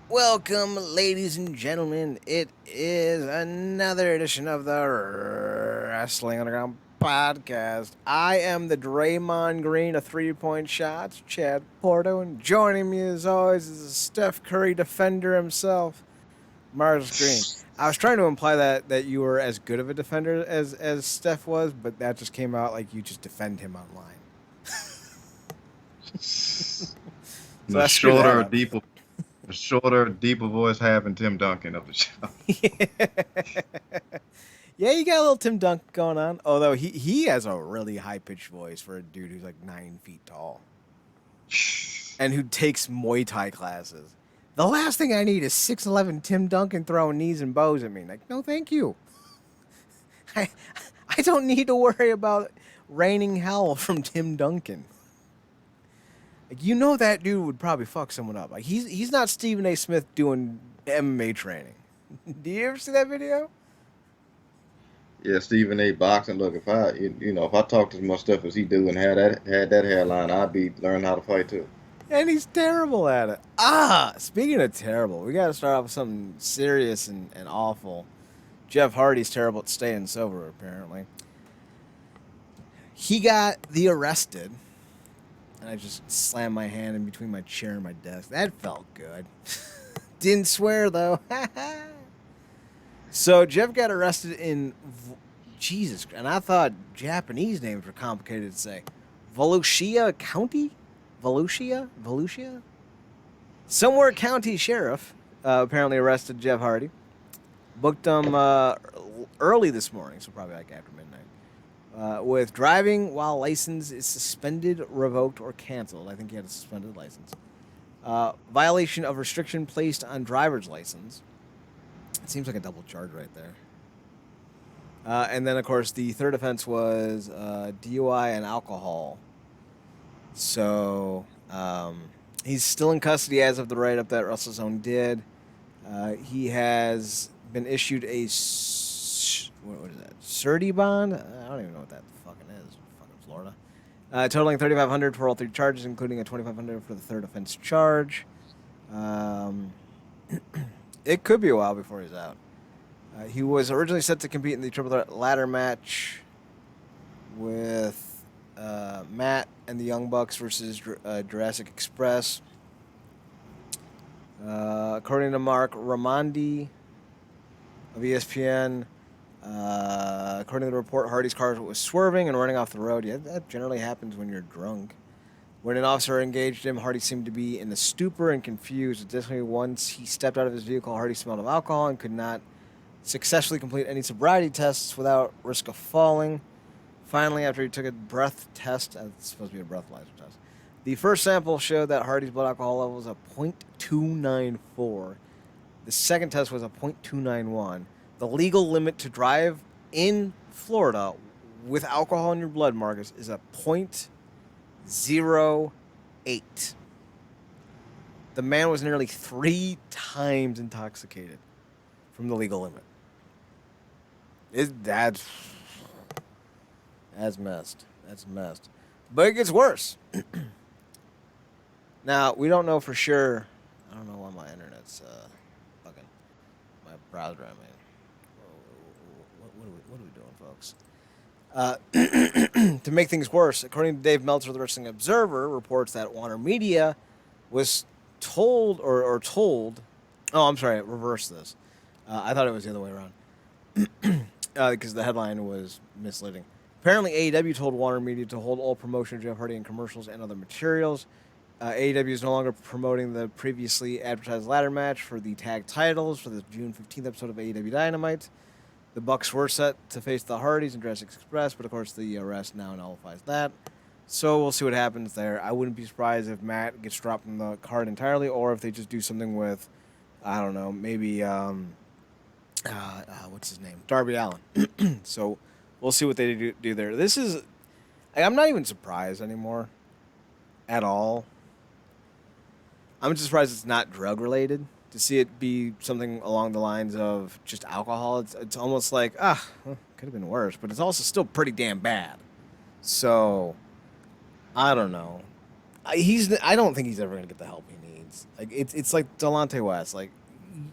Welcome, ladies and gentlemen. It is another edition of the Wrestling Underground podcast. I am the Draymond Green of 3-point shots, Chad Porto, and joining me as always is the Steph Curry defender himself, Mars Green. I was trying to imply that you were as good of a defender as Steph was, but that just came out like you just defend him online. So The I screwed shorter, that deeper, the shorter, deeper voice having Tim Duncan of the show. up. Yeah, you got a little Tim Dunk going on. Although he has a really high pitched voice for a dude who's like 9 feet tall and who takes Muay Thai classes. The last thing I need is 6'11" Tim Duncan throwing knees and bows at me. Like, no, thank you. I I don't need to worry about raining hell from Tim Duncan. Like, you know that dude would probably fuck someone up. Like he's not Stephen A. Smith doing MMA training. Do you ever see that video? Yeah, Stephen A. boxing. Look, if if I talked as much stuff as he do and had that hairline, I'd be learning how to fight too. And he's terrible at it. Speaking of terrible, we got to start off with something serious and awful. Jeff Hardy's terrible at staying sober, apparently. He got arrested, and I just slammed my hand in between my chair and my desk. That felt good. Didn't swear, though. So Jeff got arrested in Jesus, and I thought Japanese names were complicated to say. Volusia County, Volusia. Somewhere county sheriff apparently arrested Jeff Hardy. Booked him early this morning, so probably like after midnight. With driving while license is suspended, revoked, or canceled. I think he had a suspended license. Violation of restriction placed on driver's license. It seems like a double charge right there. And then, of course, the third offense was DUI and alcohol. So he's still in custody as of the write-up that WrestleZone did. He has been issued a what is that? Surety bond? I don't even know what that fucking is. Fucking Florida. Totaling $3,500 for all three charges, including a $2,500 for the third offense charge. It could be a while before he's out. He was originally set to compete in the triple threat ladder match with Matt and the Young Bucks versus Jurassic Express. According to Mark Ramondi of ESPN, according to the report, Hardy's car was swerving and running off the road. Yeah, that generally happens when you're drunk. When an officer engaged him, Hardy seemed to be in a stupor and confused. Additionally, once he stepped out of his vehicle, Hardy smelled of alcohol and could not successfully complete any sobriety tests without risk of falling. Finally, after he took a breath test, it's supposed to be a breathalyzer test, the first sample showed that Hardy's blood alcohol level was a .294. The second test was a .291. The legal limit to drive in Florida with alcohol in your blood, Marcus, is a .08. The man was nearly 3 times intoxicated from the legal limit. That's messed. That's messed. But it gets worse. Now, we don't know for sure. I don't know why my internet's fucking my browser. I mean, what are we doing, folks? To make things worse, according to Dave Meltzer of the Wrestling Observer, reports that Warner Media was told or told. Oh, I'm sorry. Reverse this. I thought it was the other way around because the headline was misleading. Apparently, AEW told Warner Media to hold all promotion of Jeff Hardy in commercials and other materials. AEW is no longer promoting the previously advertised ladder match for the tag titles for the June 15th episode of AEW Dynamite. The Bucks were set to face the Hardys and Jurassic Express, but of course the arrest now nullifies that. So we'll see what happens there. I wouldn't be surprised if Matt gets dropped from the card entirely, or if they just do something with, I don't know, maybe what's his name, Darby Allin. So we'll see what they do there. This is, I'm not even surprised anymore, at all. I'm just surprised it's not drug related. To see it be something along the lines of just alcohol, it's almost like could have been worse, but it's also still pretty damn bad. So I don't know. I don't think he's ever gonna get the help he needs. lines. Like it's like Delonte West. Like,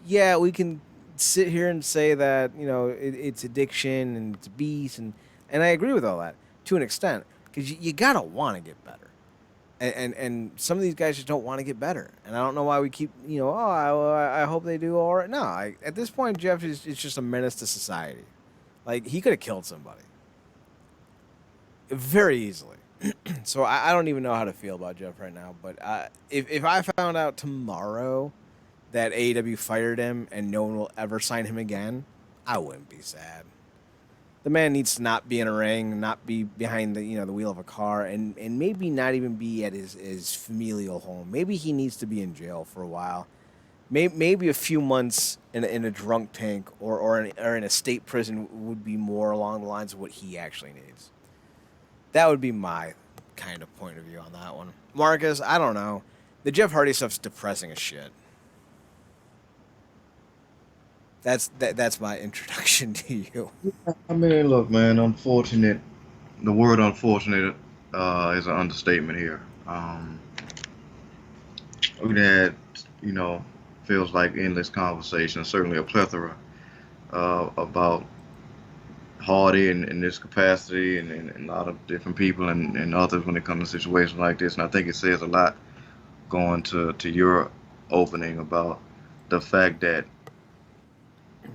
yeah, we can sit here and say that it's addiction and it's a beast, and I agree with all that to an extent because you gotta want to get better. And some of these guys just don't want to get better, and I don't know why we keep I hope they do all right. No, at this point Jeff is just a menace to society. Like he could have killed somebody very easily. So I don't even know how to feel about Jeff right now. But if I found out tomorrow that AEW fired him and no one will ever sign him again, I wouldn't be sad. The man needs to not be in a ring, not be behind the wheel of a car, and maybe not even be at his familial home. Maybe he needs to be in jail for a while. Maybe a few months in a drunk tank or in a state prison would be more along the lines of what he actually needs. That would be my kind of point of view on that one. Marcus, I don't know. The Jeff Hardy stuff's depressing as shit. That's my introduction to you. I mean, look, man, unfortunate. The word unfortunate is an understatement here. We had, you know, feels like endless conversation, certainly a plethora about Hardy in this capacity and a lot of different people and others when it comes to situations like this. And I think it says a lot going to your opening about the fact that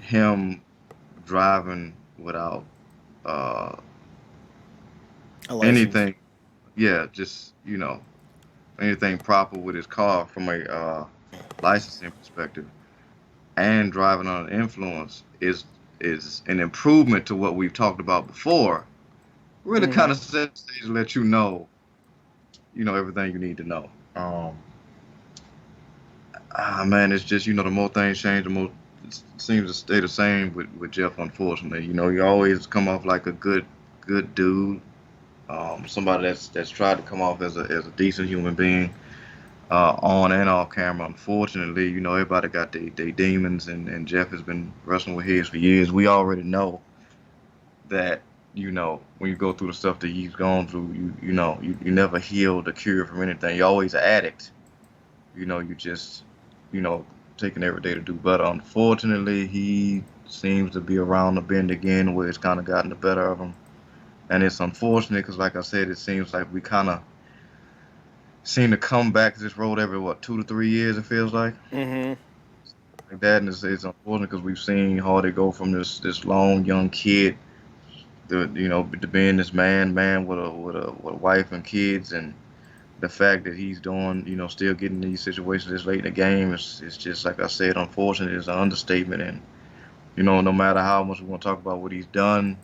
him driving without uh, A license. anything, yeah, just anything proper with his car from a licensing perspective, and driving on an influence is an improvement to what we've talked about before. Really, Mm-hmm. kind of sets the stage to let everything you need to know. Man, it's just the more things change, the more it seems to stay the same with Jeff. Unfortunately, he always come off like a good dude, somebody that's tried to come off as a decent human being, on and off camera. Unfortunately, everybody got their demons, and Jeff has been wrestling with his for years. We already know that when you go through the stuff that he's gone through, you never heal the cure from anything. You're always an addict. You just you know taking every day to do better. Unfortunately, he seems to be around the bend again, where it's kind of gotten the better of him, and it's unfortunate because, like I said, it seems like we kind of seem to come back to this road every 2 to 3 years. It feels Mm-hmm. like that, and it's unfortunate because we've seen Hardy go from this long young kid to being this man with a wife and kids, and the fact that he's doing, still getting these situations this late in the game is just, like I said, unfortunate. It's an understatement. And, no matter how much we want to talk about what he's done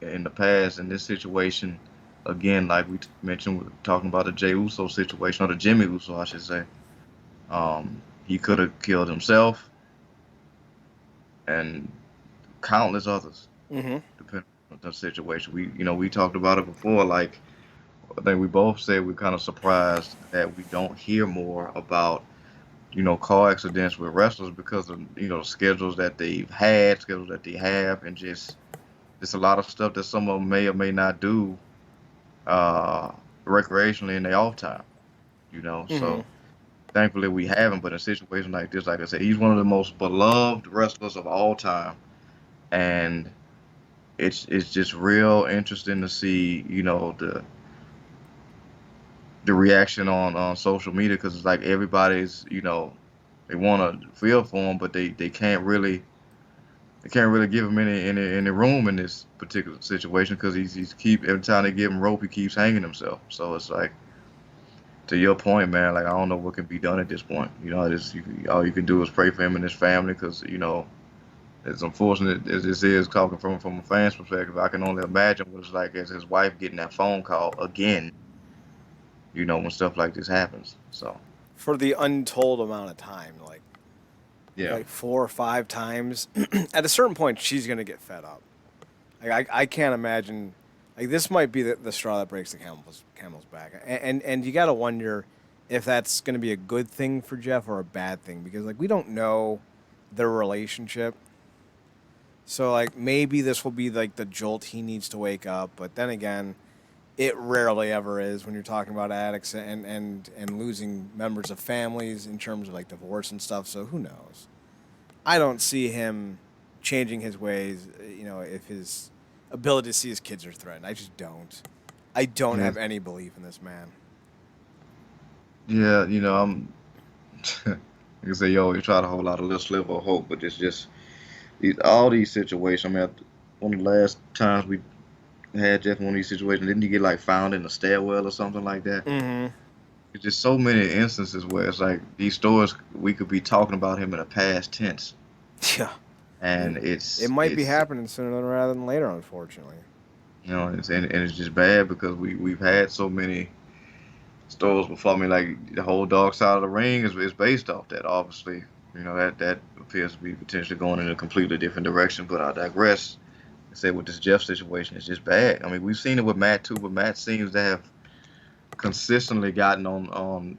in the past in this situation, again, like we mentioned, we're talking about the Jey Uso situation, or the Jimmy Uso, I should say. He could have killed himself and countless others, Mm-hmm. depending on the situation. We talked about it before, like, I think we both said we're kind of surprised that we don't hear more about car accidents with wrestlers because of schedules that they've had, schedules that they have, and just a lot of stuff that some of them may or may not do uh, recreationally in their off time. Mm-hmm. So thankfully we haven't. But in a situation like this, like I said, he's one of the most beloved wrestlers of all time, and it's just real interesting to see the reaction on social media, because it's like everybody's they want to feel for him, but they can't really give him any room in this particular situation, because he's keep every time they give him rope, he keeps hanging himself. So it's like, to your point, man, like, I don't know what can be done at this point. All you can do is pray for him and his family, because as unfortunate as this is, talking from a fan's perspective, I can only imagine what it's like as his wife getting that phone call again, when stuff like this happens. So For the untold amount of time, yeah. like 4 or 5 times, at a certain point, she's gonna get fed up. Like I can't imagine. Like this might be the straw that breaks the camel's back, and you gotta wonder if that's gonna be a good thing for Jeff or a bad thing, because like we don't know their relationship. So like maybe this will be like the jolt he needs to wake up, but then again, It rarely ever is when you're talking about addicts and losing members of families in terms of like divorce and stuff. So who knows? I don't see him changing his ways. If his ability to see his kids are threatened, I just don't. I don't Yeah, have any belief in this man. yeah, I'm. Like I say, you always try to hold out a little sliver of hope, but it's just all these situations. I mean, one of the last times we had Jeff in one of these situations, didn't he get like found in a stairwell or something like that? Mm-hmm. It's just so many instances where it's like these stories we could be talking about him in a past tense, Yeah. and It might be happening sooner rather than later, unfortunately. and it's just bad because we've had so many stories before. I mean, like the whole Dark Side of the Ring is based off that. Obviously, that appears to be potentially going in a completely different direction. But I digress. I say with this Jeff situation, it's just bad. I mean, we've seen it with Matt too, but Matt seems to have consistently gotten on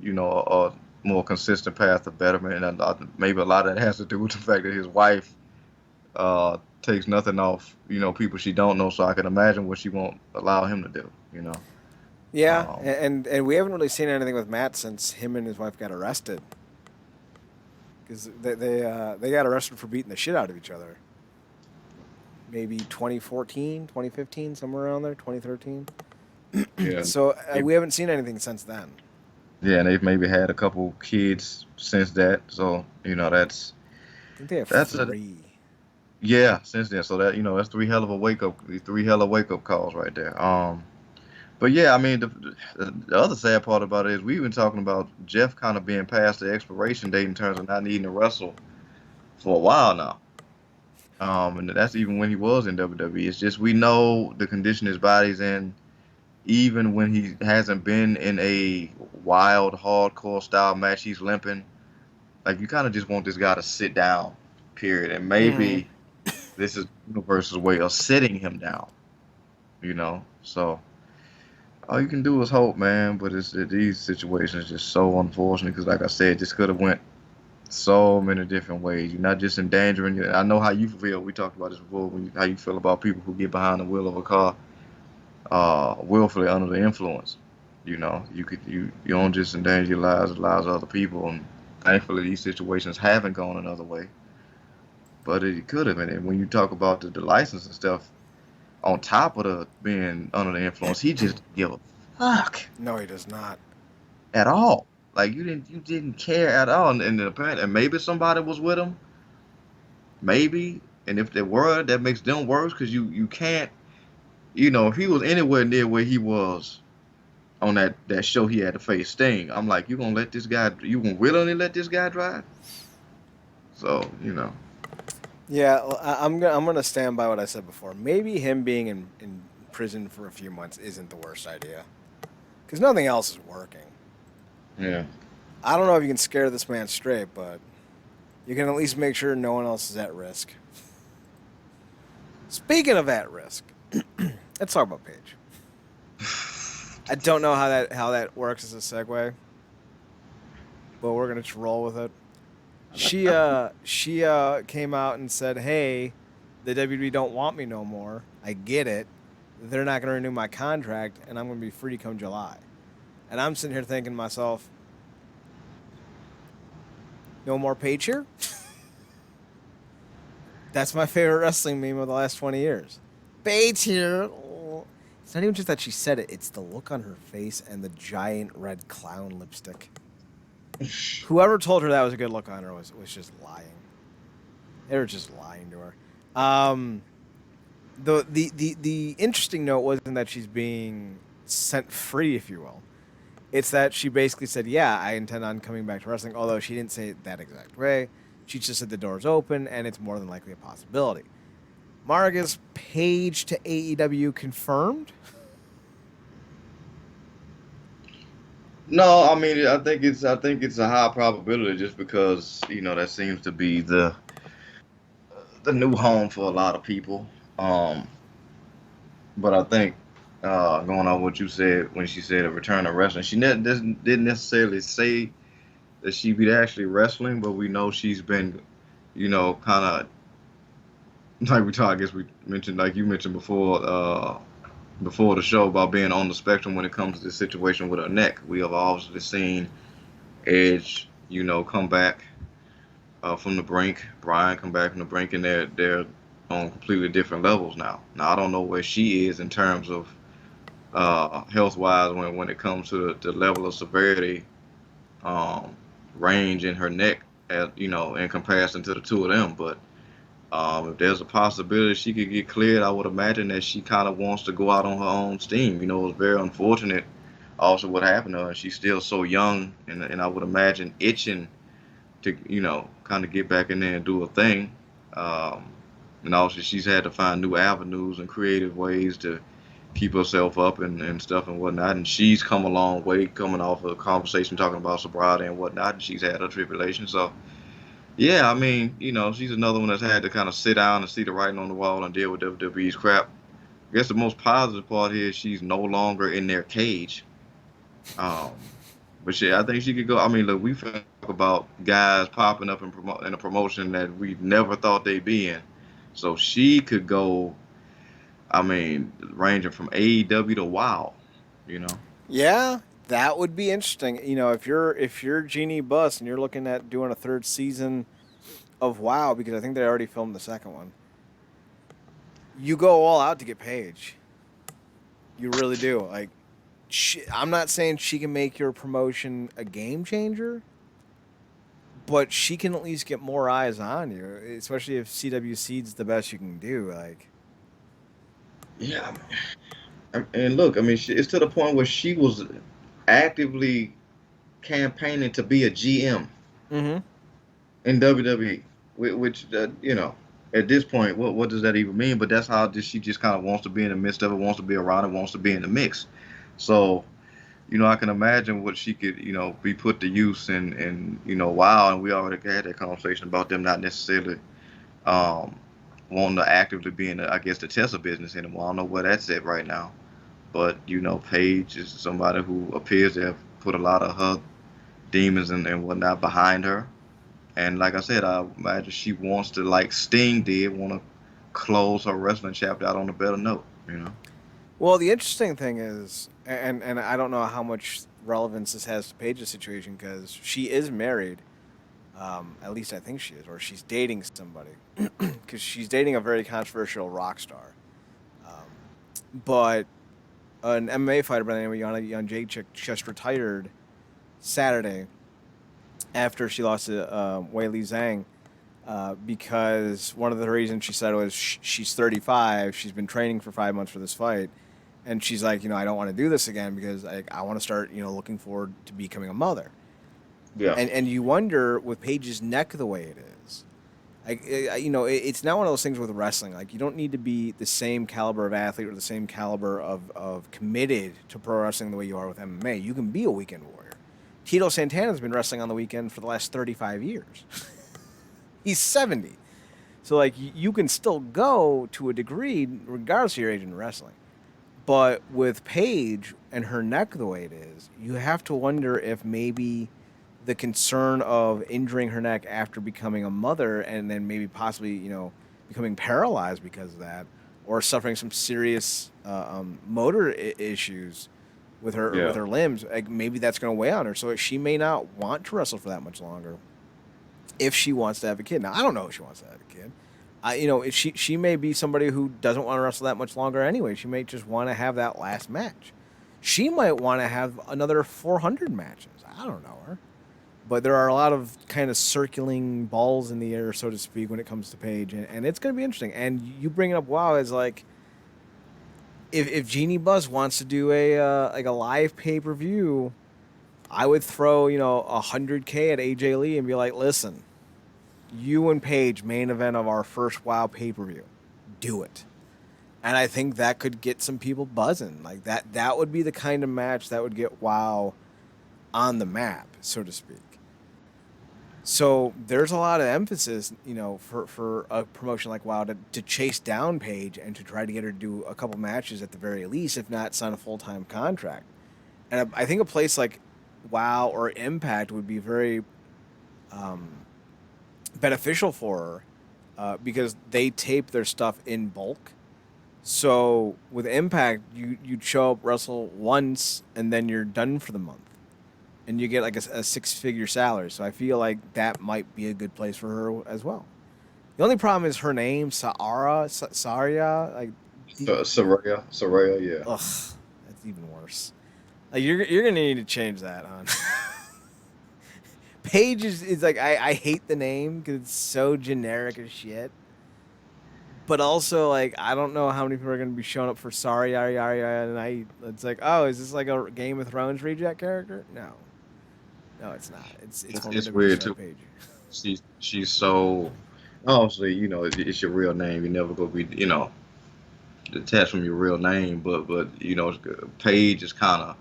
a more consistent path of betterment, and maybe a lot of that has to do with the fact that his wife takes nothing off people she don't know. So I can imagine what she won't allow him to do. Yeah, Um, and we haven't really seen anything with Matt since him and his wife got arrested. Because they got arrested for beating the shit out of each other. Maybe 2014, 2015, somewhere around there, 2013. yeah, So we haven't seen anything since then. yeah, and they've maybe had a couple kids since that. So that's I think they have that's a three. yeah since then. So that's three hell of wake up calls right there. But yeah, I mean, the other sad part about it is we've been talking about Jeff kind of being past the expiration date in terms of not needing to wrestle for a while now. And that's even when he was in WWE. It's just we know the condition his body's in, even when he hasn't been in a wild, hardcore style match, he's limping. Like you kind of just want this guy to sit down, period. And Mm-hmm. maybe this is Universe's way of sitting him down. So all you can do is hope, man. But these situations just so unfortunate because, like I said, this could have went so many different ways. You're not just endangering you. I know how you feel. We talked about this before. How you feel about people who get behind the wheel of a car, willfully under the influence. You don't just endanger your lives, the lives of other people. And thankfully, these situations haven't gone another way. But it could have. And when you talk about the license and stuff, on top of the being under the influence, he just didn't give a fuck No, he does not. at all. Like you didn't care at all. And apparently, and maybe somebody was with him, maybe. And if they were, that makes them worse because you can't. If he was anywhere near where he was on that show, he had to face Sting. I'm like, you gonna let this guy? You gonna willingly let this guy drive? So. Yeah, I'm gonna stand by what I said before. Maybe him being in prison for a few months isn't the worst idea, because nothing else is working. Yeah. I don't know if you can scare this man straight, but you can at least make sure no one else is at risk. Speaking of at risk, let's talk about Paige. I don't know how that works as a segue, but we're gonna just roll with it. She came out and said, "Hey, the WWE don't want me no more. I get it. They're not gonna renew my contract, and I'm gonna be free come July." And I'm sitting here thinking to myself, "No more Paige here." That's my favorite wrestling meme of the last 20 years. Paige here. Oh. It's not even just that she said it; it's the look on her face and the giant red clown lipstick. Whoever told her that was a good look on her was just lying. They were just lying to her. The interesting note wasn't that she's being sent free, if you will. It's that she basically said, "Yeah, I intend on coming back to wrestling," although she didn't say it that exact way. She just said the door's open and it's more than likely a possibility. Margus Page to AEW confirmed. No, I mean, I think it's a high probability just because that seems to be the new home for a lot of people. Um, but I think going on what you said when she said a return to wrestling, she didn't necessarily say that she'd be actually wrestling, but we know she's been, kind of like we talked. I guess we mentioned, like you mentioned before, before the show about being on the spectrum when it comes to this situation with her neck. We have obviously seen Edge, come back from the brink. Brian come back from the brink, and they're on completely different levels now. Now I don't know where she is in terms of health wise when it comes to the level of severity, um, range in her neck, in comparison to the two of them. But if there's a possibility she could get cleared, I would imagine that she kind of wants to go out on her own steam. It's very unfortunate also what happened to her. She's still so young, and I would imagine itching to, kind of get back in there and do a thing. Um, and also, she's had to find new avenues and creative ways to keep herself up and stuff and whatnot. And she's come a long way coming off of a conversation talking about sobriety and whatnot. And she's had her tribulation. So, yeah, I mean, she's another one that's had to kind of sit down and see the writing on the wall and deal with WWE's crap. I guess the most positive part here is she's no longer in their cage. Um, but yeah, I think she could go. I mean, look, we talk about guys popping up in a promotion that we never thought they'd be in. So she could go. I mean, ranging from AEW to WoW. You know. Yeah, that would be interesting. If you're Jeannie Buss and you're looking at doing a third season of WoW, because I think they already filmed the second one, you go all out to get Paige. You really do. Like, I'm not saying she can make your promotion a game changer, but she can at least get more eyes on you, especially if CWC's the best you can do. Like, Yeah. And look, I mean, it's to the point where she was actively campaigning to be a GM mm-hmm. in WWE, which at this point, what does that even mean? But that's how she just kind of wants to be in the midst of it, wants to be around it, wants to be in the mix. So, I can imagine what she could, be put to use wow. And we already had that conversation about them not necessarily um, wanting to actively be in, I guess, the Tesla business anymore. I don't know where that's at right now. But, Paige is somebody who appears to have put a lot of her demons and whatnot behind her. And like I said, I imagine she wants to, like Sting did, want to close her wrestling chapter out on a better note. Well, the interesting thing is, and I don't know how much relevance this has to Paige's situation because she is married. At least I think she is, or she's dating somebody because she's dating a very controversial rock star. But an MMA fighter by the name of Yana Jacek just retired Saturday after she lost to Wei Li Zhang because one of the reasons she said was she's 35, she's been training for 5 months for this fight, and she's like, I don't want to do this again because I want to start, looking forward to becoming a mother. Yeah. And you wonder with Paige's neck the way it is, it's not one of those things with wrestling. Like, you don't need to be the same caliber of athlete or the same caliber of committed to pro wrestling the way you are with MMA. You can be a weekend warrior. Tito Santana's been wrestling on the weekend for the last 35 years. He's 70. So, like, you can still go to a degree regardless of your age in wrestling. But with Paige and her neck the way it is, you have to wonder if maybe the concern of injuring her neck after becoming a mother and then maybe possibly, becoming paralyzed because of that or suffering some serious motor issues with Yeah. her limbs, like maybe that's going to weigh on her. So she may not want to wrestle for that much longer if she wants to have a kid. Now, I don't know if she wants to have a kid. She may be somebody who doesn't want to wrestle that much longer anyway. She may just want to have that last match. She might want to have another 400 matches. I don't know her. But there are a lot of kind of circling balls in the air, so to speak, when it comes to Paige, and it's going to be interesting. And you bring up WoW as like, if Jeannie Buss wants to do a live pay per view, I would throw 100K at AJ Lee and be like, listen, you and Paige main event of our first WoW pay per view, do it. And I think that could get some people buzzing. Like that would be the kind of match that would get WoW on the map, so to speak. So there's a lot of emphasis, for a promotion like WoW to chase down Paige and to try to get her to do a couple matches at the very least, if not sign a full-time contract. And I think a place like WoW or Impact would be very beneficial for her because they tape their stuff in bulk. So with Impact, you'd show up, wrestle once, and then you're done for the month, and you get like a 6-figure salary. So I feel like that might be a good place for her as well. The only problem is her name, Saria. Like, Soraya, yeah. ugh, that's even worse. Like you're gonna need to change that, on. Paige is like I hate the name because it's so generic as shit. But also, like, I don't know how many people are going to be showing up for Sorry, Yari, Yari, Yari, and it's like, oh, is this like a Game of Thrones reject character? No. No, it's not. It's former It's WWE weird star too. Paige. She's so obviously, it's your real name. You never gonna be, detached from your real name. But Paige is kind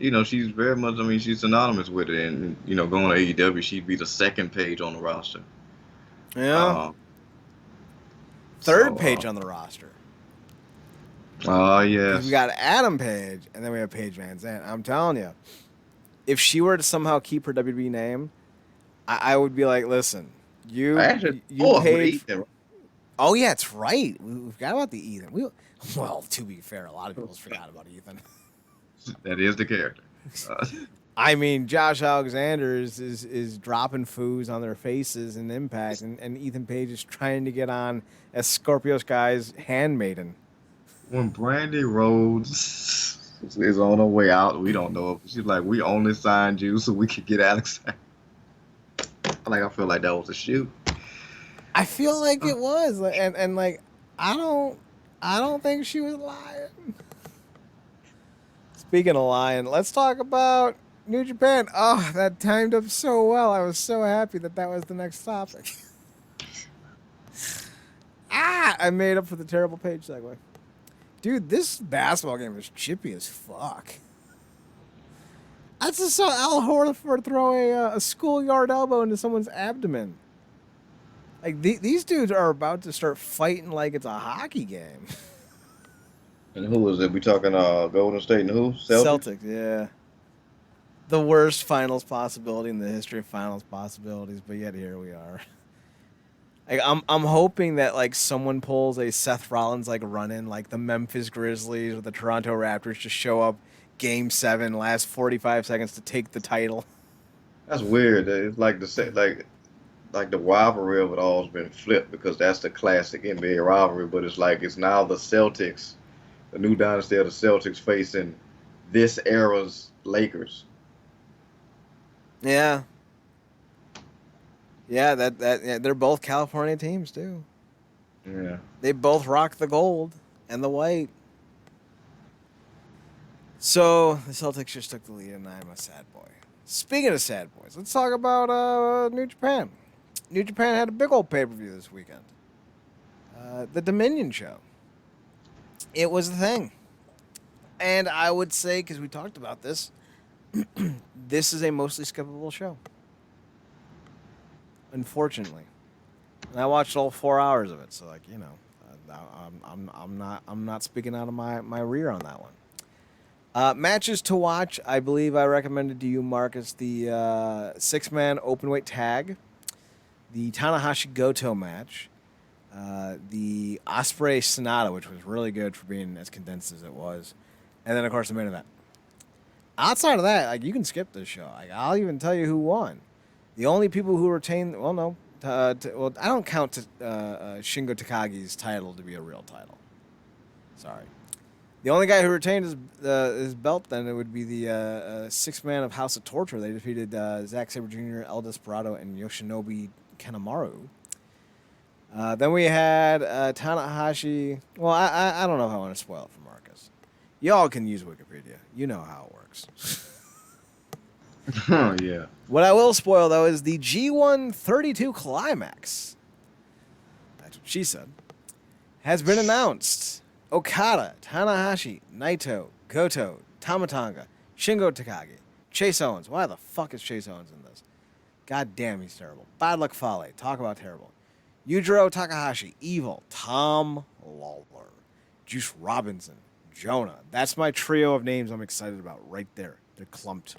of, she's very much. I mean, she's synonymous with it. And going to AEW, she'd be the second Paige on the roster. Yeah. Um, Third so, Page on the roster. Because we yes, got Adam Page, and then we have Paige Van Zandt. I'm telling you, if she were to somehow keep her WWE name, I would be like, listen, actually, you fourth with paid. Ethan. Oh yeah, it's right. We forgot about the Ethan. Well, to be fair, a lot of people forgot about Ethan. That is the character. Uh, I mean, Josh Alexander is dropping foos on their faces in Impact, and Ethan Page is trying to get on as Scorpio Sky's handmaiden. when Brandy Rhodes is on her way out, we don't know if she's like, we only signed you so we could get Alex. Like I feel like that was a shoot. I feel like it was, and like I don't think she was lying. Speaking of lying, let's talk about New Japan. Oh, that timed up so well. I was so happy that was the next topic. I made up for the terrible Page segue. Dude, this basketball game is chippy as fuck. I just saw Al Horford throw a schoolyard elbow into someone's abdomen. Like, these dudes are about to start fighting like it's a hockey game. And who was it? We talking Golden State and who? Celtics? Celtics, yeah. The worst finals possibility in the history of finals possibilities, but yet here we are. Like, I'm hoping that like someone pulls a Seth Rollins like run in, like the Memphis Grizzlies or the Toronto Raptors just show up game 7, last 45 seconds to take the title. That's weird. It's like like the rivalry of it all has been flipped because that's the classic NBA rivalry, but it's like it's now the Celtics, the new dynasty of the Celtics facing this era's Lakers. Yeah. Yeah, yeah, they're both California teams too. Yeah. They both rock the gold and the white. So the Celtics just took the lead, and I'm a sad boy. Speaking of sad boys, let's talk about New Japan. New Japan had a big old pay-per-view this weekend. The Dominion show. It was the thing. And I would say, because we talked about this, this is a mostly skippable show. Unfortunately. And I watched all 4 hours of it, so like, I'm not speaking out of my rear on that one. Matches to watch, I believe I recommended to you, Marcus, the 6-man openweight tag, the Tanahashi Goto match, the Ospreay Sonata, which was really good for being as condensed as it was, and then of course the main event. Outside of that, like, you can skip this show. Like, I'll even tell you who won. The only people who retained, well, no, I don't count Shingo Takagi's title to be a real title. Sorry. The only guy who retained his belt, then, it would be the 6-man of House of Torture. They defeated Zack Sabre Jr., El Desperado, and Yoshinobu Kanemaru. Then we had Tanahashi. Well, I don't know if I want to spoil it for Marcus. Y'all can use Wikipedia. You know how it works. Oh yeah. What I will spoil, though, is the G1 32 climax. That's what she said. Has been announced. Okada, Tanahashi, Naito, Goto, Tamatanga, Shingo Takagi, Chase Owens. Why the fuck is Chase Owens in this? God damn, he's terrible. Bad Luck Fale. Talk about terrible. Yujiro Takahashi, Evil, Tom Lawler, Juice Robinson, Jonah. That's my trio of names I'm excited about right there. They're clumped.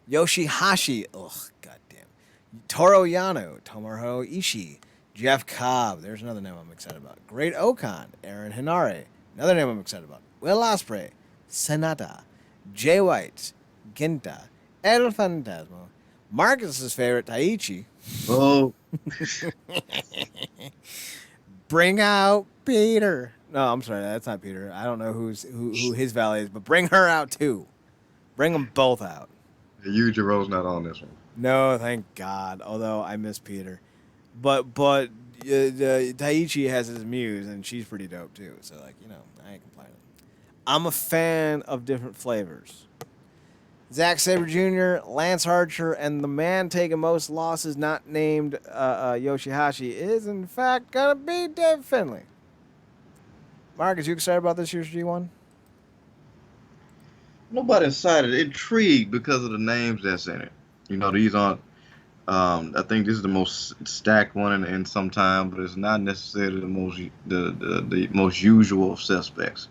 Yoshihashi, ugh, goddamn. Toru Yano, Tomohiro Ishii, Jeff Cobb. There's another name I'm excited about. Great Okan. Aaron Hinare. Another name I'm excited about. Will Ospreay. Sanada. Jay White. Ginta. El Fantasma. Marcus's favorite, Taichi. Oh, Bring out Peter. No, I'm sorry, that's not Peter. I don't know who his valet is, but bring her out too. Bring them both out. Yujiro's not on this one. No, thank God. Although I miss Peter, but Taichi has his muse, and she's pretty dope too. So like I ain't complaining. I'm a fan of different flavors. Zack Sabre Jr., Lance Archer, and the man taking most losses, not named Yoshihashi, is in fact gonna be Dave Finlay. Marcus, you excited about this year's G1? Nobody excited, intrigued because of the names that's in it. These aren't. I think this is the most stacked one in some time, but it's not necessarily the most usual of suspects.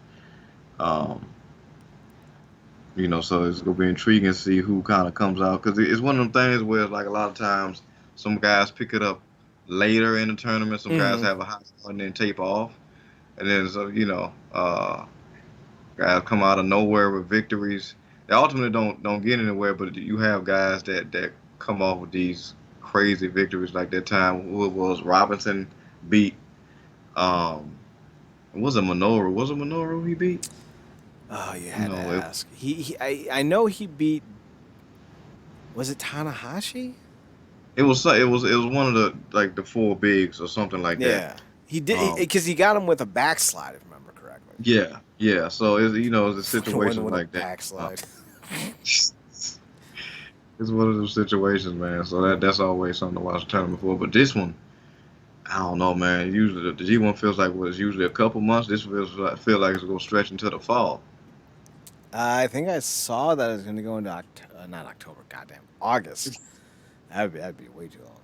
So it's gonna be intriguing to see who kind of comes out because it's one of them things where like a lot of times some guys pick it up later in the tournament, some guys have a hot start and then tape off, and then guys come out of nowhere with victories. They ultimately don't get anywhere, but you have guys that come off with these crazy victories like that time. Who it was? Robinson beat. Was it Minoru? Was it Minoru he beat? Oh, you had to ask. I know he beat. Was it Tanahashi? It was one of the four bigs or something like that. Yeah, he did because he got him with a backslide, if I remember correctly. Yeah. So it's a situation like that. Backslide. It's one of those situations, man. So that's always something to watch the tournament for. But this one, I don't know, man. Usually the G1 feels like it's usually a couple months. This feel like it's gonna stretch into the fall. I think I saw that it's going to go into not October, goddamn August. That'd be way too long.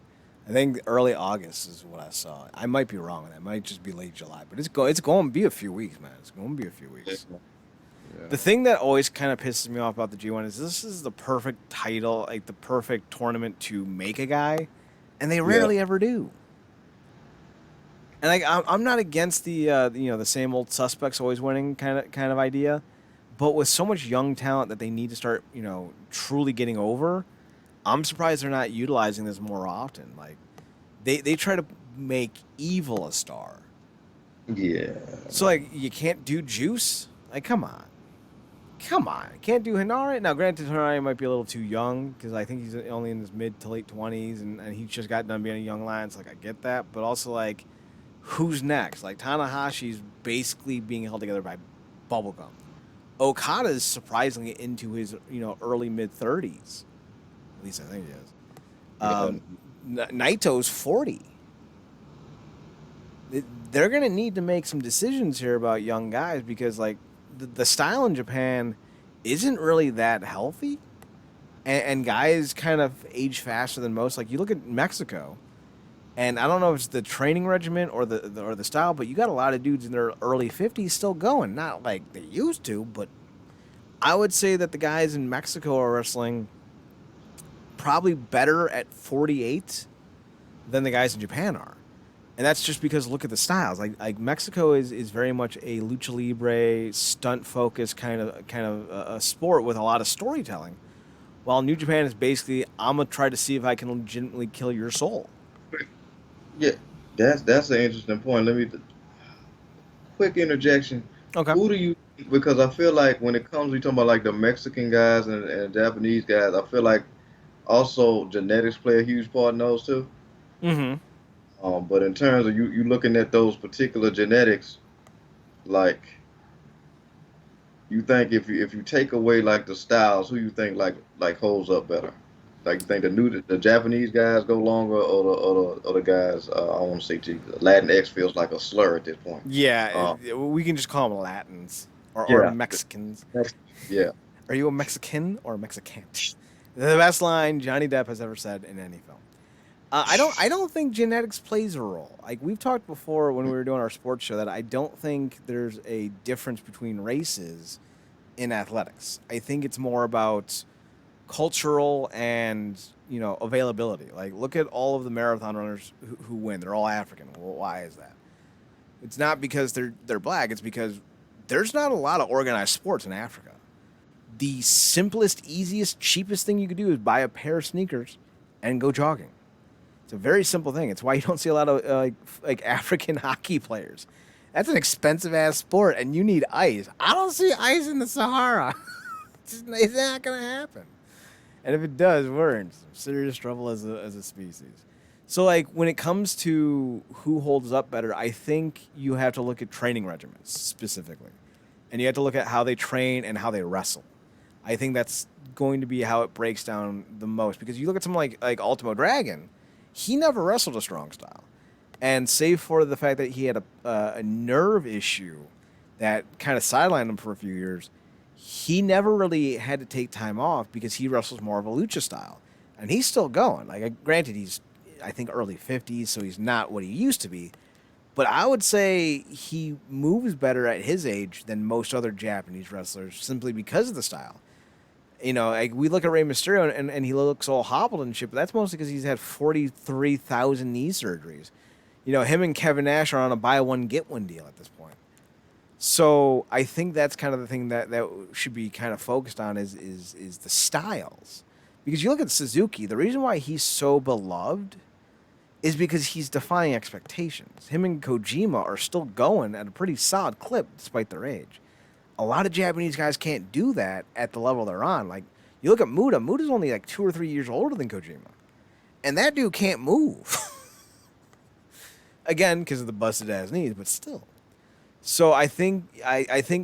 I think early August is what I saw. I might be wrong. That might just be late July, but it's going to be a few weeks, man. It's going to be a few weeks. Yeah. The thing that always kind of pisses me off about the G1 is this is the perfect title, like the perfect tournament to make a guy, and they rarely ever do. And like I'm not against the same old suspects always winning kind of idea. But with so much young talent that they need to start, truly getting over, I'm surprised they're not utilizing this more often. Like, they try to make Evil a star. Yeah. So, like, you can't do Juice? Like, come on. Can't do Hinare? Now, granted, Hinare might be a little too young, because I think he's only in his mid to late 20s, and he just got done being a young lion, so, like, I get that. But also, like, who's next? Like, Tanahashi's basically being held together by bubblegum. Okada is surprisingly into his, early mid 30s. At least I think he is. Naito's 40. They're gonna need to make some decisions here about young guys because, like, the style in Japan isn't really that healthy, and guys kind of age faster than most. Like, you look at Mexico, and I don't know if it's the training regimen or the style, but you got a lot of dudes in their early 50s still going. Not like they used to, but I would say that the guys in Mexico are wrestling probably better at 48 than the guys in Japan are. And that's just because look at the styles. Like Mexico is very much a lucha libre, stunt-focused kind of a sport with a lot of storytelling. While New Japan is basically, I'm going to try to see if I can legitimately kill your soul. Yeah, that's an interesting point. Quick interjection. Okay. Who do you? Because I feel like when it comes, we talking about like the Mexican guys and Japanese guys. I feel like also genetics play a huge part in those too. Mm-hmm. But in terms of you looking at those particular genetics, like you think if you take away like the styles, who you think like holds up better? Like, you think the Japanese guys go longer, or the guys? I want to say Latin X feels like a slur at this point. Yeah, we can just call them Latins or Mexicans. Yeah. Are you a Mexican or a Mexican? The best line Johnny Depp has ever said in any film. I don't think genetics plays a role. Like, we've talked before when we were doing our sports show that I don't think there's a difference between races in athletics. I think it's more about cultural and availability. Like, look at all of the marathon runners who win. They're all African. Well, why is that? It's not because they're black. It's because there's not a lot of organized sports in Africa. The simplest, easiest, cheapest thing you could do is buy a pair of sneakers and go jogging. It's a very simple thing. It's why you don't see a lot of like African hockey players. That's an expensive ass sport, and you need ice. I don't see ice in the Sahara. It's not gonna happen. And if it does, we're in some serious trouble as a species. So, like, when it comes to who holds up better, I think you have to look at training regimens specifically, and you have to look at how they train and how they wrestle. I think that's going to be how it breaks down the most, because you look at someone like Ultimo Dragon, he never wrestled a strong style, and save for the fact that he had a nerve issue that kind of sidelined him for a few years, he never really had to take time off because he wrestles more of a lucha style, and he's still going. Like, granted, he's I think early 50s, so he's not what he used to be, but I would say he moves better at his age than most other Japanese wrestlers simply because of the style. Like, we look at Rey Mysterio and he looks all hobbled and shit, but that's mostly because he's had 43,000 knee surgeries. Him and Kevin Nash are on a buy one get one deal at this point. So I think that's kind of the thing that should be kind of focused on is the styles, because you look at Suzuki. The reason why he's so beloved is because he's defying expectations. Him and Kojima are still going at a pretty solid clip despite their age. A lot of Japanese guys can't do that at the level they're on. Like, you look at Muta. Muta's only like 2 or 3 years older than Kojima, and that dude can't move. Again, because of the busted ass knees, but still. So I think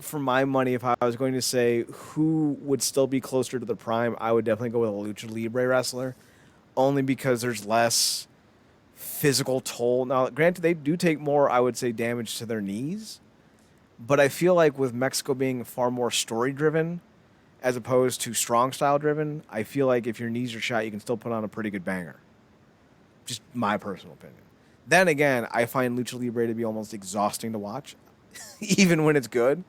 for my money, if I was going to say who would still be closer to the prime, I would definitely go with a Lucha Libre wrestler, only because there's less physical toll. Now, granted, they do take more, I would say, damage to their knees, but I feel like with Mexico being far more story-driven as opposed to strong-style-driven, I feel like if your knees are shot, you can still put on a pretty good banger. Just my personal opinion. Then again, I find Lucha Libre to be almost exhausting to watch, even when it's good,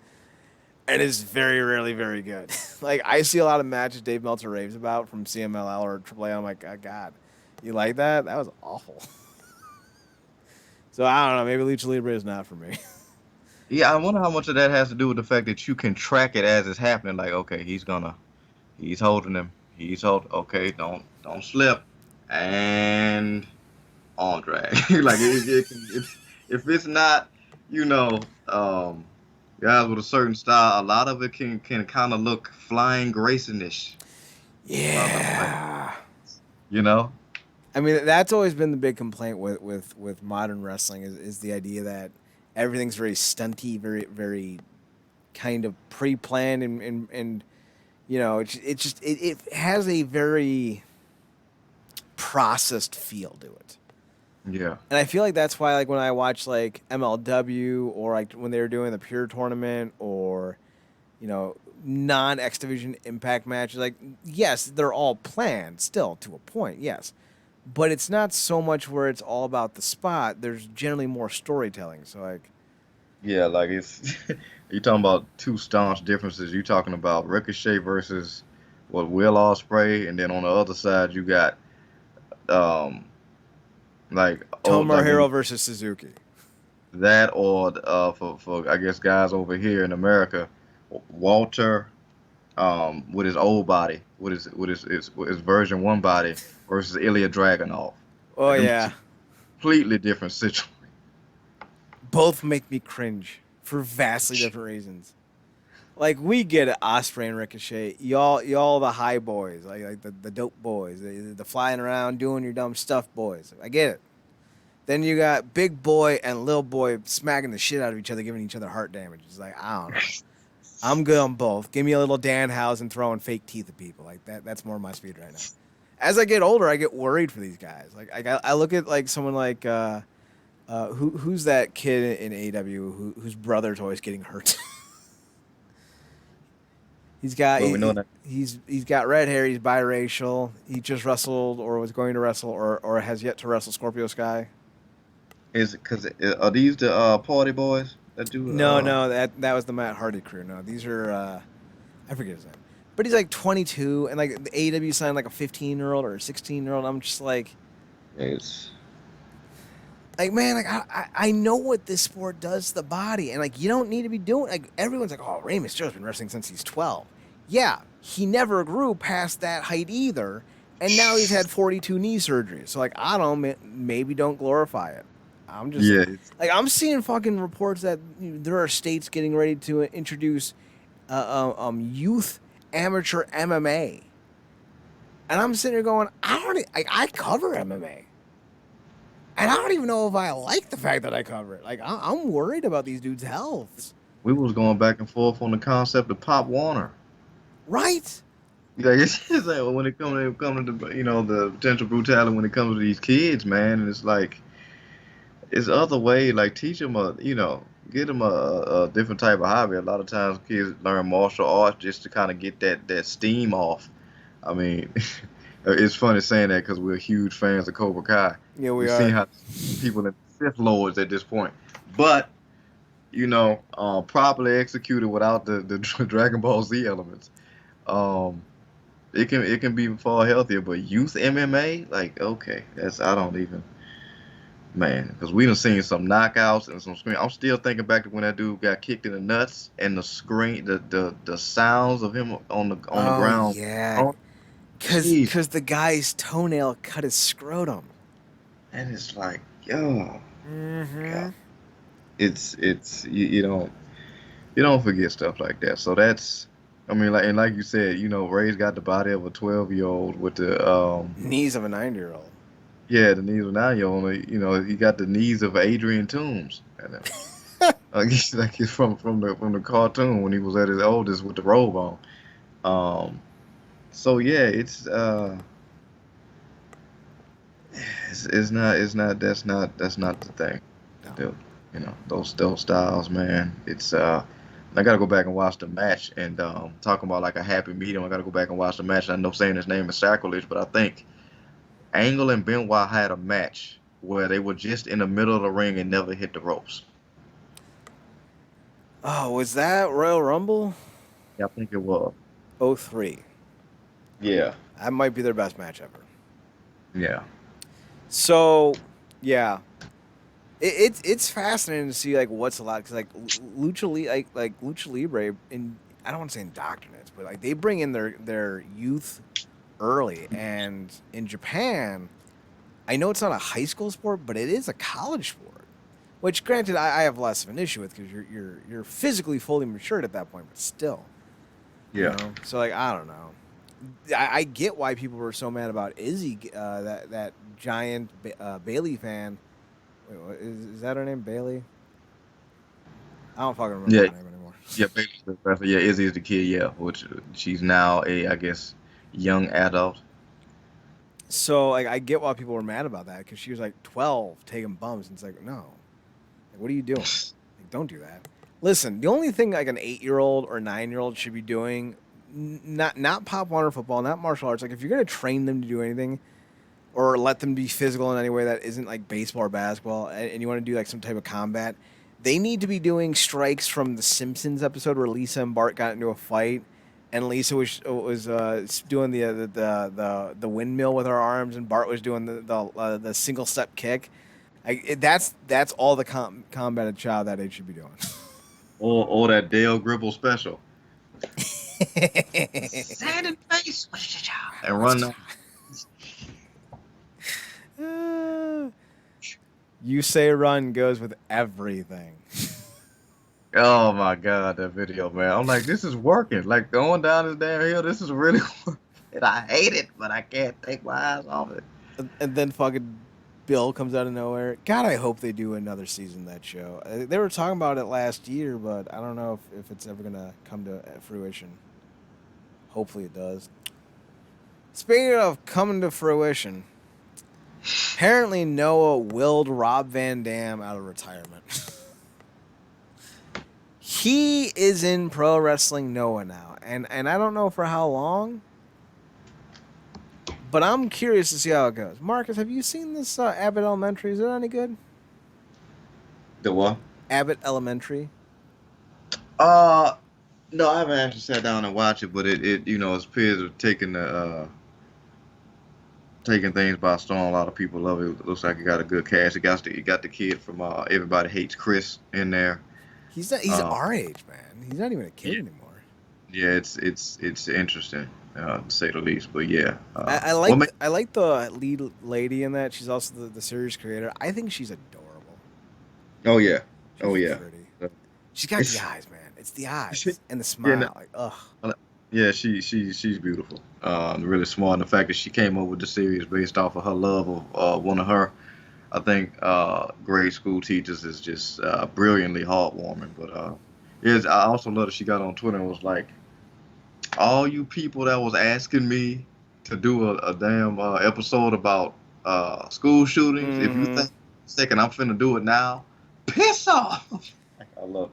and it's very rarely very good. Like, I see a lot of matches Dave Meltzer raves about from CMLL or AAA. I'm like, oh, God, you like that? That was awful. So I don't know. Maybe Lucha Libre is not for me. Yeah, I wonder how much of that has to do with the fact that you can track it as it's happening. Like, okay, he's holding him, okay, don't slip, and arm drag. Like, if it's not, guys with a certain style, a lot of it can kind of look flying Grayson-ish. Yeah. I mean, that's always been the big complaint with modern wrestling is the idea that everything's very stunty, very, very kind of pre-planned, and it has a very processed feel to it. Yeah. And I feel like that's why, like, when I watch like MLW or like when they were doing the Pure tournament or non-X Division Impact matches, like, yes, they're all planned still to a point, yes. But it's not so much where it's all about the spot. There's generally more storytelling. So, like... Yeah, like, it's... You're talking about two staunch differences. You're talking about Ricochet versus, Will Ospreay, and then on the other side, you got, Tomohiro versus Suzuki. That, or, for I guess, guys over here in America, Walter... with his old body, with his version 1 body versus Ilya Dragunov. Oh, yeah. Completely different situation. Both make me cringe for vastly different reasons. Like, we get it, Osprey and Ricochet. Y'all the high boys, like the dope boys, the flying around doing your dumb stuff boys. I get it. Then you got big boy and little boy smacking the shit out of each other, giving each other heart damage. It's like, I don't know. I'm good on both. Give me a little Danhausen throwing fake teeth at people. Like, that's more my speed right now. As I get older, I get worried for these guys. Like, I look at like someone like who's that kid in AEW whose brother's always getting hurt. He's got he's got red hair. He's biracial. He just wrestled or was going to wrestle or has yet to wrestle Scorpio Sky. Is it because are these the party boys? No, that was the Matt Hardy crew. No, these are I forget his name. But he's like 22, and like the AEW signed like a 15-year-old or a 16-year-old. I'm just like, It's man, like I know what this sport does to the body, and like you don't need to be doing. Like everyone's like, oh, Rey Mysterio's been wrestling since he's 12. Yeah, he never grew past that height either, and now he's had 42 knee surgeries. So like, I don't know, maybe don't glorify it. I'm just yeah, like I'm seeing fucking reports that there are states getting ready to introduce youth amateur MMA, and I'm sitting here going, I cover MMA. And I don't even know if I like the fact that I cover it. Like, I'm worried about these dudes' healths. we was going back and forth on the concept of Pop Warner. Right? Like it's just like when it comes to the potential brutality when it comes to these kids, man, and it's like it's other way. Like teach them get them a different type of hobby. A lot of times kids learn martial arts just to kind of get that steam off. I mean, it's funny saying that because we're huge fans of Cobra Kai. Yeah, we We've are. seen how people in Sith Lords at this point, but properly executed without the Dragon Ball Z elements. Um, it can be far healthier, but youth MMA, like okay, I don't even man, because we done seen some knockouts and some scream. I'm still thinking back to when that dude got kicked in the nuts and the scream, the sounds of him on the Oh, ground. yeah. Oh, jeez, Because the guy's toenail cut his scrotum. and it's like, yo, Mm-hmm. God, you don't forget stuff like that. So that's, I mean, like you said, Ray's got the body of a 12-year-old with the Knees of a 9-year-old. yeah, the knees of a 9-year-old. He got the knees of Adrian Toombs. And, like he's from the cartoon when he was at his oldest with the robe on. So yeah, it's not that's not the thing. No. Those styles, man. I gotta go back and watch the match and talking about like a happy medium. I gotta go back and watch the match. I know saying his name is sacrilege, but I think Angle and Benoit had a match where they were just in the middle of the ring and never hit the ropes. Oh, was that Royal Rumble? Yeah, I think it was. '03. Yeah, That might be their best match ever. yeah, So, yeah. It's fascinating to see like what's allowed because like Lucha Libre and I don't want to say indoctrinates, but like they bring in their youth early, and in Japan, I know it's not a high school sport, but it is a college sport. Which, granted, I have less of an issue with because you're physically fully matured at that point, but still, yeah. So like I don't know. I get why people were so mad about Izzy, that giant Bailey fan. Wait, what, is that her name, Bailey? I don't fucking remember Yeah, her name anymore. yeah, basically, yeah. Izzy is the kid, yeah, which she's now I guess, young adult. So like I get why people were mad about that because she was like 12 taking bumps, and it's like no, like, what are you doing? Like don't do that. Listen, the only thing like an 8-year-old or 9-year-old should be doing, not Pop Warner football, not martial arts. Like if you're gonna train them to do anything, or let them be physical in any way that isn't like baseball or basketball, and you want to do like some type of combat, they need to be doing strikes from the Simpsons episode where Lisa and Bart got into a fight, and Lisa was doing the windmill with her arms, and Bart was doing the single step kick. That's all the combated child that age should be doing. Or that Dale Gribble special. Sand in face, and run that. You say run goes with everything. Oh my God, that video, man! I'm like, this is working. Like going down this damn hill, this is really working. And I hate it, but I can't take my eyes off it. And then fucking Bill comes out of nowhere. God, I hope they do another season of that show. They were talking about it last year, but I don't know if it's ever gonna come to fruition. Hopefully it does. Speaking of coming to fruition, apparently Noah willed Rob Van Dam out of retirement. He is in Pro Wrestling Noah now, and I don't know for how long, but I'm curious to see how it goes. Marcus, have you seen this Abbott Elementary? Is it any good? The what? Abbott Elementary. Uh, No, I haven't actually sat down and watched it, but it it appears to taking taking things by storm. A lot of people love it. It looks like it got a good cast. It got the kid from Everybody Hates Chris in there. He's not, he's Uh, our age, man. He's not even a yeah, kid anymore. yeah, it's interesting to say the least. But yeah, I I like the lead lady in that. She's also the series creator. I think she's adorable. oh yeah, oh She's yeah. pretty. Uh, She's got the It's eyes, man. It's the she, eyes and the yeah, no, smile. Like, ugh. yeah, she's beautiful. Really smart. And the fact that she came up with the series based off of her love of one of her, I think, grade school teachers is just brilliantly heartwarming. But is I also love that she got on Twitter and was like, all you people that was asking me to do a damn episode about school shootings, if you Mm-hmm. think second I'm finna do it now, piss off. I love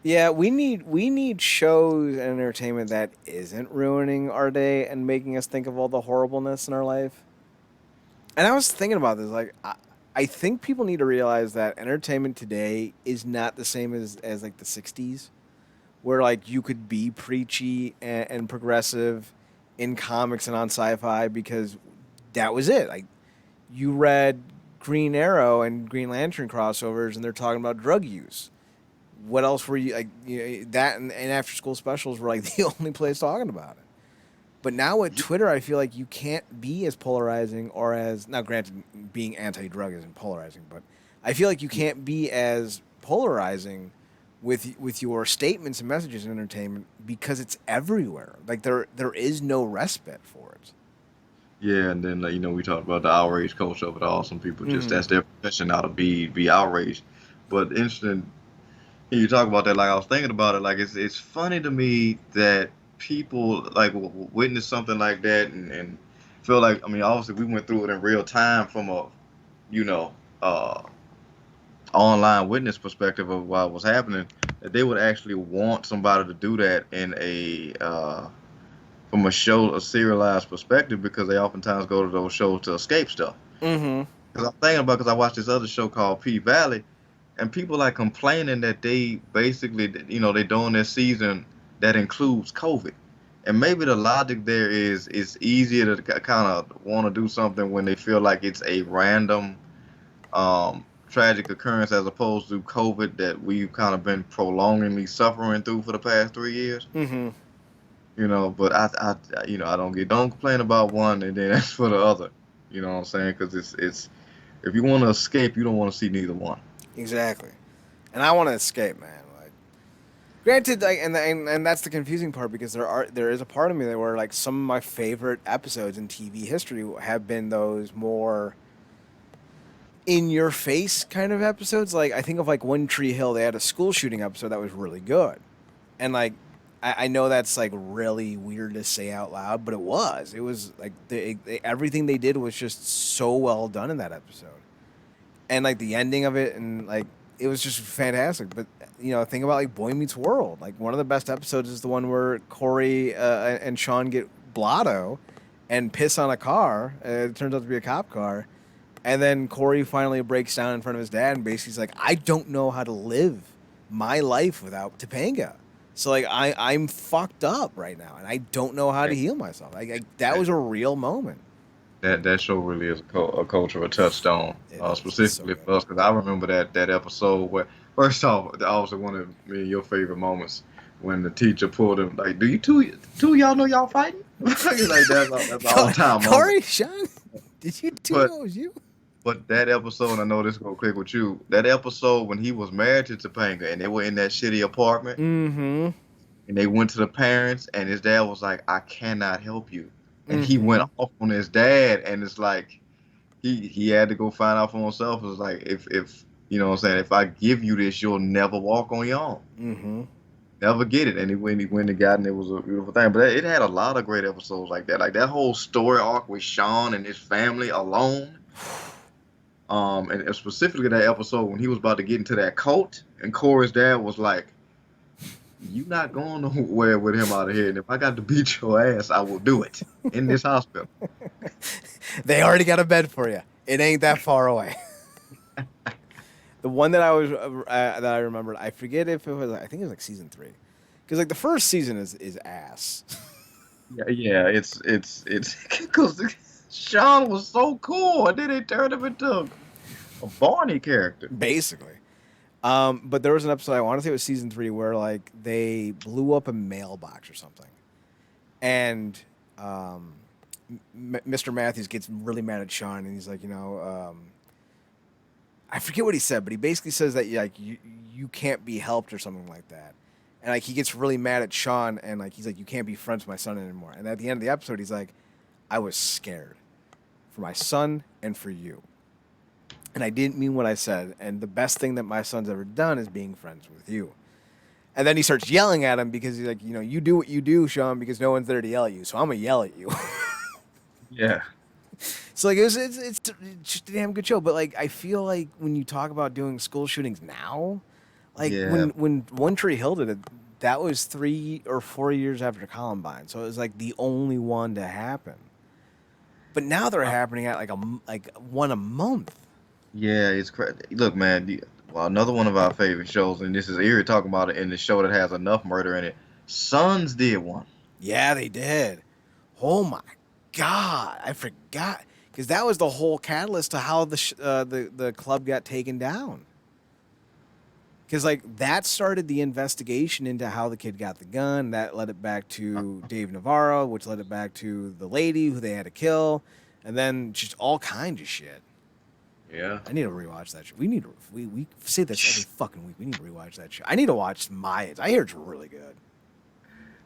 Yeah, we need shows and entertainment that isn't ruining our day and making us think of all the horribleness in our life. And I was thinking about this, like I think people need to realize that entertainment today is not the same as like the '60s, where like you could be preachy and progressive in comics and on sci-fi because that was it. Like you read Green Arrow and Green Lantern crossovers, and they're talking about drug use. What else were you like? That and after school specials were like the only place talking about it. But now with it. Twitter, I feel like you can't be as polarizing or as now. Granted, being anti-drug isn't polarizing, but I feel like you can't be as polarizing with your statements and messages in entertainment because it's everywhere. Like there is no respite for it. Yeah, and then we talked about the outrage culture of it all. Some people just Mm-hmm. that's their profession now to be outraged. But interesting, you talk about that. Like I was thinking about it. Like it's funny to me that people like witness something like that and feel like I mean obviously we went through it in real time from a you know uh online witness perspective of what was happening. That they would actually want somebody to do that in a from a serialized perspective because they oftentimes go to those shows to escape stuff. Mm-hmm. Because I'm thinking about because I watched this other show called P Valley, and people like complaining that they basically they doing their season that includes COVID, and maybe the logic there is it's easier to kind of want to do something when they feel like it's a random tragic occurrence as opposed to COVID that we've kind of been prolongingly suffering through for the past 3 years. Mm-hmm. But I don't complain about one and then that's for the other. You know what I'm saying? Because it's if you want to escape, you don't want to see neither one. Exactly. And I want to escape, man. Like, granted, like, and that's the confusing part because there is a part of me that where like some of my favorite episodes in TV history have been those more in your face kind of episodes. Like I think of like One Tree Hill, they had a school shooting episode that was really good, and like I know that's like really weird to say out loud, but it was. It was like everything they did was just so well done in that episode, and like the ending of it, and like it was just fantastic. But think about like Boy Meets World. Like one of the best episodes is the one where Corey and Sean get blotto and piss on a car. It turns out to be a cop car, and then Corey finally breaks down in front of his dad and basically is like, I don't know how to live my life without Topanga. So like I'm fucked up right now and I don't know how to That heal myself. That was a real moment. that show really is a cultural touchstone, It is. It's so specifically good. for us. Because I remember that episode where first off, also one of me and your favorite moments when the teacher pulled him like, "Do you two y'all know y'all fighting?" Like that's an all time moment. Corey, Sean, did you two But know it was you? But that episode, I know this is gonna click with you. That episode when he was married to Topanga and they were in that shitty apartment Mm-hmm. and they went to the parents and his dad was like, "I cannot help you," and he went Mm-hmm. off on his dad and it's like he had to go find out for himself. It's like if you know what I'm saying, if I give you this, you'll never walk on your own, Mm-hmm. never get it. And he went and got it, and it was a beautiful thing. But it had a lot of great episodes like that whole story arc with Sean and his family alone. And specifically that episode when he was about to get into that cult, and Corey's dad was like, "You not going nowhere with him out of here, and if I got to beat your ass, I will do it in this hospital." They already got a bed for you. It ain't that far away. The one that I remembered, I forget if it was, I think it was like season 3. Because like the first season is ass. Yeah, it's because Sean was so cool, and then they turned him into a Barney character. Basically. But there was an episode, I want to say it was season 3, where like they blew up a mailbox or something, and Mr. Matthews gets really mad at Sean, and he's like, I forget what he said, but he basically says that like you can't be helped or something like that, and like he gets really mad at Sean, and like he's like, you can't be friends with my son anymore. And at the end of the episode, he's like, I was scared for my son and for you. And I didn't mean what I said. And the best thing that my son's ever done is being friends with you. And then he starts yelling at him because he's like, you do what you do, Sean, because no one's there to yell at you. So I'm gonna yell at you. Yeah, So like it's just a damn good show. But like I feel like when you talk about doing school shootings now, like yeah. when One Tree Hill did it, that was 3 or 4 years after Columbine. So it was like the only one to happen. But now they're happening at like one a month. Yeah, it's crazy. Look, man. Well, another one of our favorite shows, and this is eerie talking about it in the show that has enough murder in it. Sons did one. Yeah, they did. Oh my god, I forgot because that was the whole catalyst to how the club got taken down. Because like that started the investigation into how the kid got the gun. That led it back to Dave Navarro, which led it back to the lady who they had to kill, and then just all kinds of shit. Yeah. I need to rewatch that show. We say this every fucking week. We need to rewatch that show. I need to watch Mayans. I hear it's really good.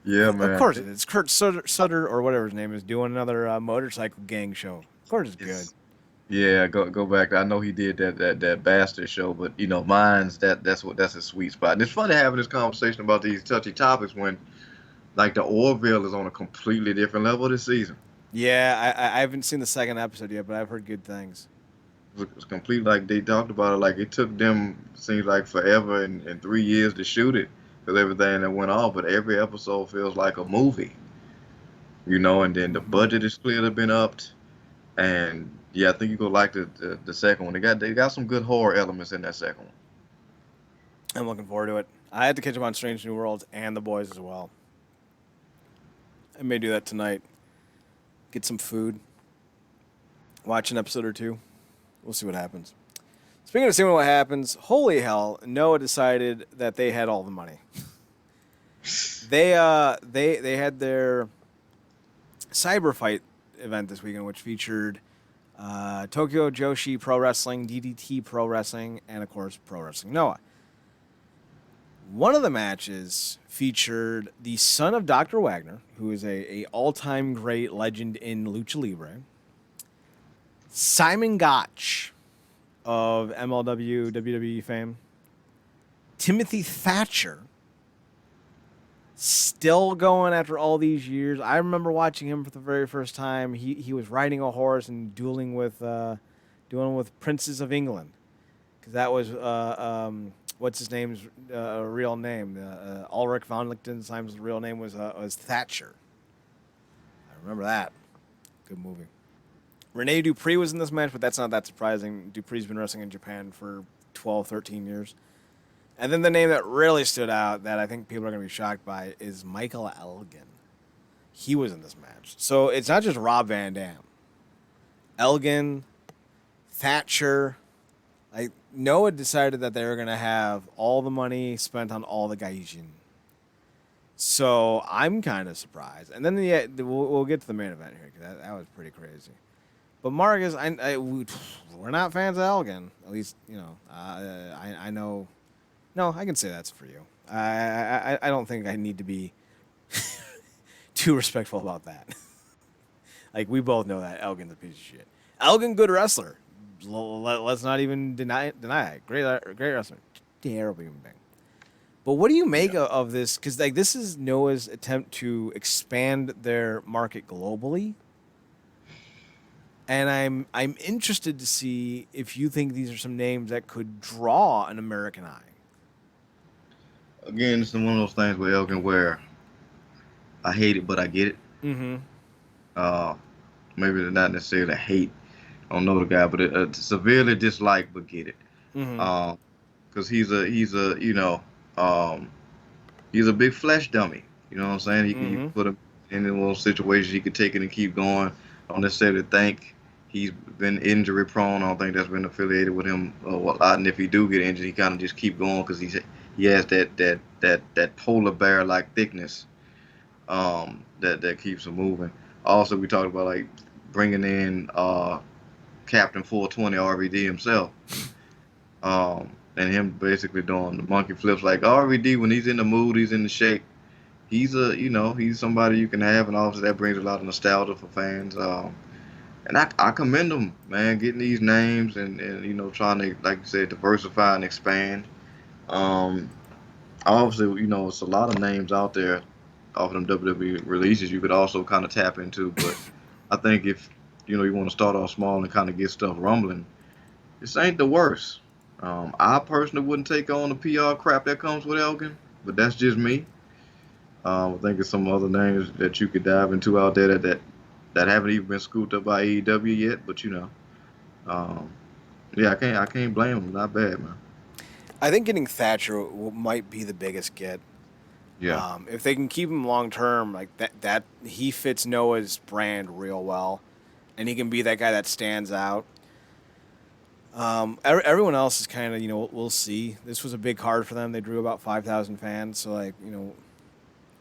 Yeah, man. Of course it is. It's Kurt Sutter or whatever his name is doing another motorcycle gang show. Of course it's good. Yeah, go back. I know he did that bastard show, but mine's that's a sweet spot. And it's funny having this conversation about these touchy topics when, like, the Orville is on a completely different level this season. Yeah, I haven't seen the second episode yet, but I've heard good things. It's complete, like they talked about it, like it took them seems like forever and 3 years to shoot it because everything that went on, but every episode feels like a movie, and then the budget is clearly been upped, and yeah, I think you're gonna like the second one. They got some good horror elements in that second one. I'm looking forward to it. I had to catch up on Strange New Worlds and The Boys as well. I may do that tonight. Get some food. Watch an episode or two. We'll see what happens. Speaking of seeing what happens, holy hell, Noah decided that they had all the money. They had their cyber fight event this weekend, which featured Tokyo Joshi Pro Wrestling, DDT Pro Wrestling, and of course Pro Wrestling Noah. One of the matches featured the son of Dr. Wagner, who is a all-time great legend in Lucha Libre, Simon Gotch of MLW WWE fame, Timothy Thatcher, still going after all these years. I remember watching him for the very first time. He was riding a horse and dueling with princes of England, because that was what's his name's real name. Ulrich von Liechtenstein's real name was Thatcher. I remember that. Good movie. Rene Dupree was in this match, but that's not that surprising. Dupree's been wrestling in Japan for 12, 13 years. And then the name that really stood out that I think people are going to be shocked by is Michael Elgin. He was in this match. So it's not just Rob Van Dam. Elgin, Thatcher. Like, Noah decided that they were going to have all the money spent on all the gaijin. So I'm kind of surprised. And then we'll get to the main event here, because that was pretty crazy. But Marcus, we're not fans of Elgin. At least, I know. No, I can say that's for you. I don't think I need to be too respectful about that. Like, we both know that Elgin's a piece of shit. Elgin, good wrestler. Let's not even deny it. Great wrestler. Terrible human being. But what do you make of this? Because like this is Noah's attempt to expand their market globally. And I'm interested to see if you think these are some names that could draw an American eye. Again, it's one of those things with Elgin where I hate it, but I get it. Mm-hmm. Maybe not necessarily hate. I don't know the guy, but severely dislike, but get it. Mm-hmm. Because he's a he's a big flesh dummy. You know what I'm saying? You Mm-hmm. put him in a little situation, he could take it and keep going. I don't necessarily think he's been injury prone. I don't think that's been affiliated with him a lot. And if he do get injured, he kind of just keep going because he has that polar bear like thickness that keeps him moving. Also, we talked about like bringing in Captain 420 RVD himself. And him basically doing the monkey flips like RVD when he's in the mood, he's in the shape. He's somebody you can have, and obviously that brings a lot of nostalgia for fans. And I commend them, man, getting these names and trying to, like you said, diversify and expand. Um, Obviously, it's a lot of names out there off of them WWE releases you could also kind of tap into, but I think if you want to start off small and kind of get stuff rumbling, this ain't the worst. I personally wouldn't take on the PR crap that comes with Elgin, but that's just me. I think it's some other names that you could dive into out there that haven't even been scooped up by AEW yet. But um, yeah, I can't blame them. Not bad, man. I think getting Thatcher might be the biggest get. Yeah, If they can keep him long term, like that he fits Noah's brand real well, and he can be that guy that stands out. Everyone else is kind of, we'll see. This was a big card for them. They drew about 5,000 fans, so like,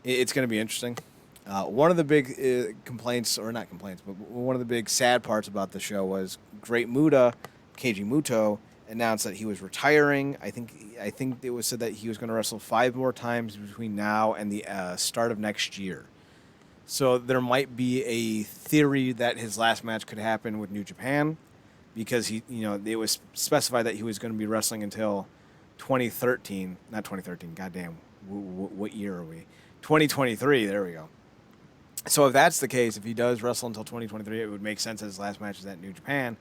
it's going to be interesting. One of the big complaints, or not complaints, but one of the big sad parts about the show was Great Muta, Keiji Muto, announced that he was retiring. I think it was said that he was going to wrestle 5 more times between now and the start of next year. So there might be a theory that his last match could happen with New Japan, because it was specified that he was going to be wrestling until 2013, not 2013. Goddamn, what year are we? 2023. There we go. So if that's the case, if he does wrestle until 2023, it would make sense that his last match is at New Japan,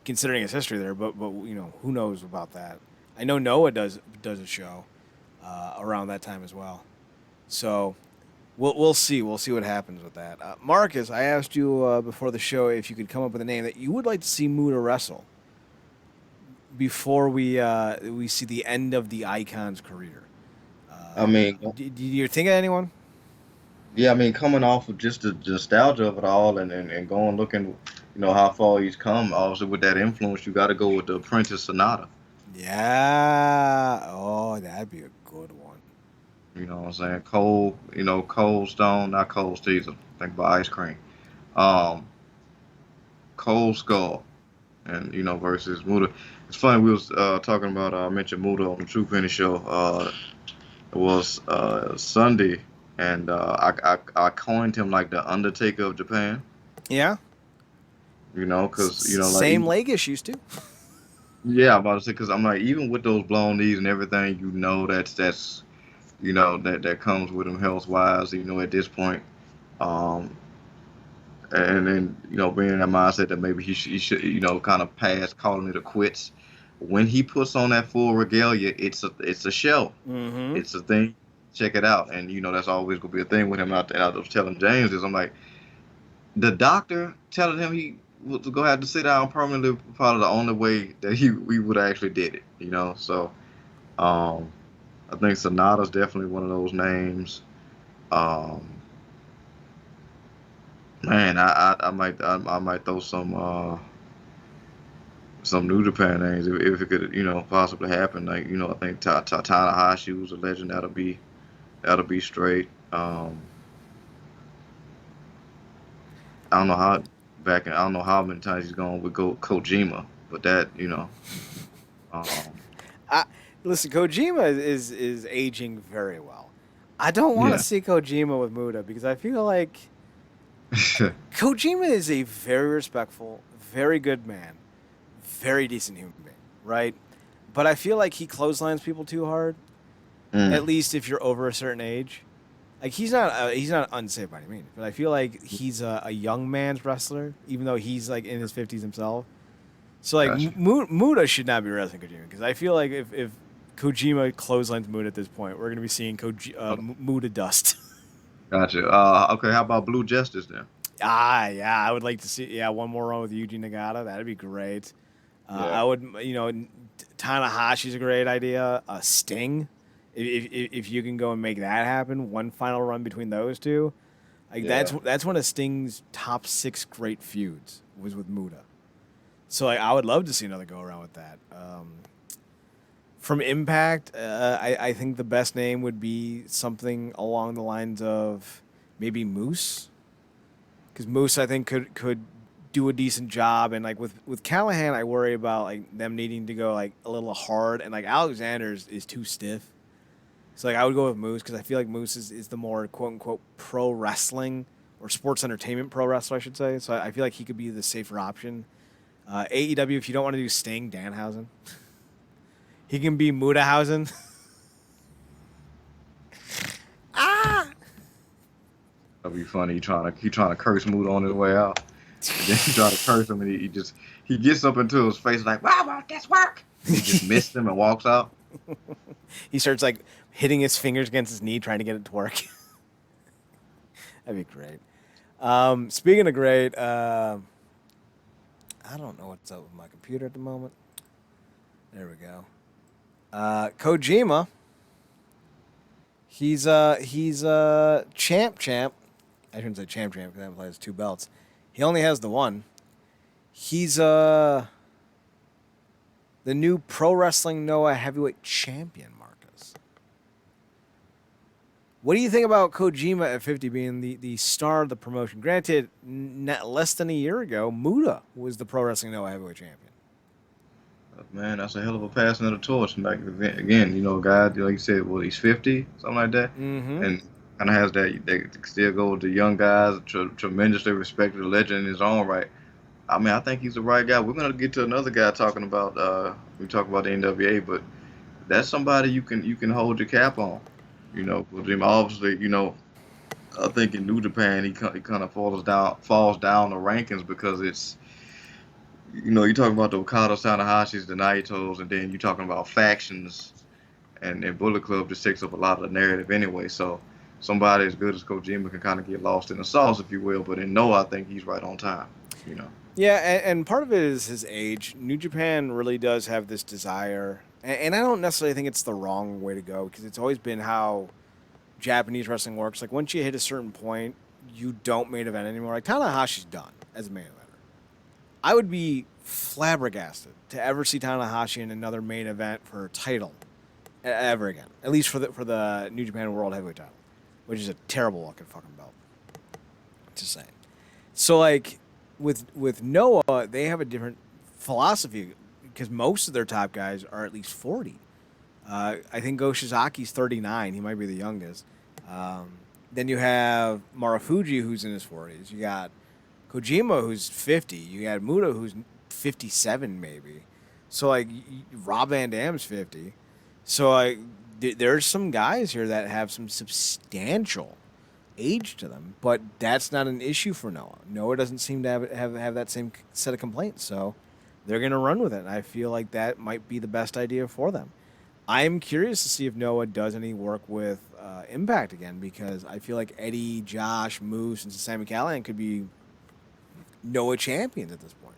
considering his history there. But who knows about that? I know Noah does a show around that time as well. So we'll see. We'll see what happens with that. Marcus, I asked you before the show if you could come up with a name that you would like to see Muta wrestle before we see the end of the Icon's career. I mean, Do you think of anyone? yeah, I mean, coming off of just the nostalgia of it all and going looking, how far he's come. Obviously, with that influence, you got to go with the Apprentice Sonata. Yeah. Oh, that'd be a good one. You know what I'm saying? Cold, Cold Stone, not Cold Caesar. Think about ice cream. Um, Cold Skull, and versus Muda. It's funny we was talking about I mentioned Muda on the True Penny show. It was Sunday, and I coined him like the Undertaker of Japan. Yeah. Because like Same leg issues too. yeah, I'm about to say because I'm like even with those blown knees and everything, that's that comes with him health wise. At this point, um, and then being in that mindset that maybe he should kind of pass calling it a quits. When he puts on that full regalia, it's a show. Mm-hmm. It's a thing. Check it out, and that's always gonna be a thing with him out there. I was telling James is I'm like the doctor telling him he was gonna have to sit down permanently. Probably the only way that we would actually did it. So um, I think Sonata's definitely one of those names. Um, Man, I might throw some New Japan names if it could possibly happen. Like I think Tanahashi was a legend. That'll be straight. I don't know how many times he's gone with Kojima, but that um, I, Listen, Kojima is aging very well. I don't want to yeah. see Kojima with Muda because I feel like Kojima is a very respectful, very good man, very decent human being, right? But I feel like he clotheslines people too hard. At Mm, least if you're over a certain age. Like he's not unsafe by any means, but I feel like he's a young man's wrestler, even though he's like in his 50s himself. So like gotcha, Muda should not be wrestling Kojima because I feel like if Kojima clotheslines Muda at this point, we're gonna be seeing Muda dust. gotcha. Okay, how about Blue Justice then? Yeah, I would like to see one more run with Yuji Nagata. That'd be great. Yeah, I would Tanahashi's a great idea. Sting If you can go and make that happen, one final run between those two, like Yeah. that's one of Sting's top 6 great feuds was with Muta. So like I would love to see another go around with that. From Impact, I think the best name would be something along the lines of maybe Moose, because Moose I think could do a decent job, and like with Callahan, I worry about like them needing to go like a little hard, and like Alexander's is too stiff. So like I would go with Moose because I feel like Moose is the more quote unquote pro wrestling or sports entertainment pro wrestler, I should say. So I feel like he could be the safer option. AEW, if you don't want to do Sting, Danhausen. He can be Mutahausen. That'd be funny. He trying to curse Muta on his way out. And then he try to curse him, and he gets up into his face like, "Wow, well, guess what?" He just missed him and walks out. He starts like hitting his fingers against his knee, trying to get it to work. That'd be great. Speaking of great, I don't know what's up with my computer at the moment. There we go. Kojima. He's champ. I shouldn't say champ because that implies 2 belts. He only has the one. He's the new Pro Wrestling Noah Heavyweight Champion, Marcus. What do you think about Kojima at 50 being the star of the promotion? Granted, not less than a year ago, Muta was the Pro Wrestling Noah Heavyweight Champion. Man, that's a hell of a passing of the torch. And like again, a guy like you said, well, he's 50, something like that, and kind of has that. They still go with the young guys, tremendously respected, a legend in his own right. I mean, I think he's the right guy. We're gonna get to another guy talking about. We talk about the NWA, but that's somebody you can hold your cap on. With him, obviously, I think in New Japan he kind of falls down the rankings because it's. You talk about the Okada, Tanahashis, the Naitos, and then you're talking about factions, and Bullet Club just takes up a lot of the narrative anyway. So somebody as good as Kojima can kind of get lost in the sauce, if you will. But in Noah, I think he's right on time. Yeah, and part of it is his age. New Japan really does have this desire, and I don't necessarily think it's the wrong way to go because it's always been how Japanese wrestling works. Like once you hit a certain point, you don't main event anymore. Like Tanahashi's done as a main eventer. I would be flabbergasted to ever see Tanahashi in another main event for a title ever again. At least for the New Japan World Heavyweight title, which is a terrible looking fucking belt. Just saying. So like with Noah, they have a different philosophy because most of their top guys are at least 40. I think Go Shizaki's 39. He might be the youngest. Then you have Marufuji, who's in his 40s. You got Kojima, who's 50. You got Muta, who's 57 maybe. So like Rob Van Dam's 50. So like there's some guys here that have some substantial age to them, but that's not an issue for Noah. Noah doesn't seem to have that same set of complaints, so they're gonna run with it. And I feel like that might be the best idea for them. I'm curious to see if Noah does any work with Impact again because I feel like Eddie, Josh, Moose, and Sami Callihan could be Noah champions at this point.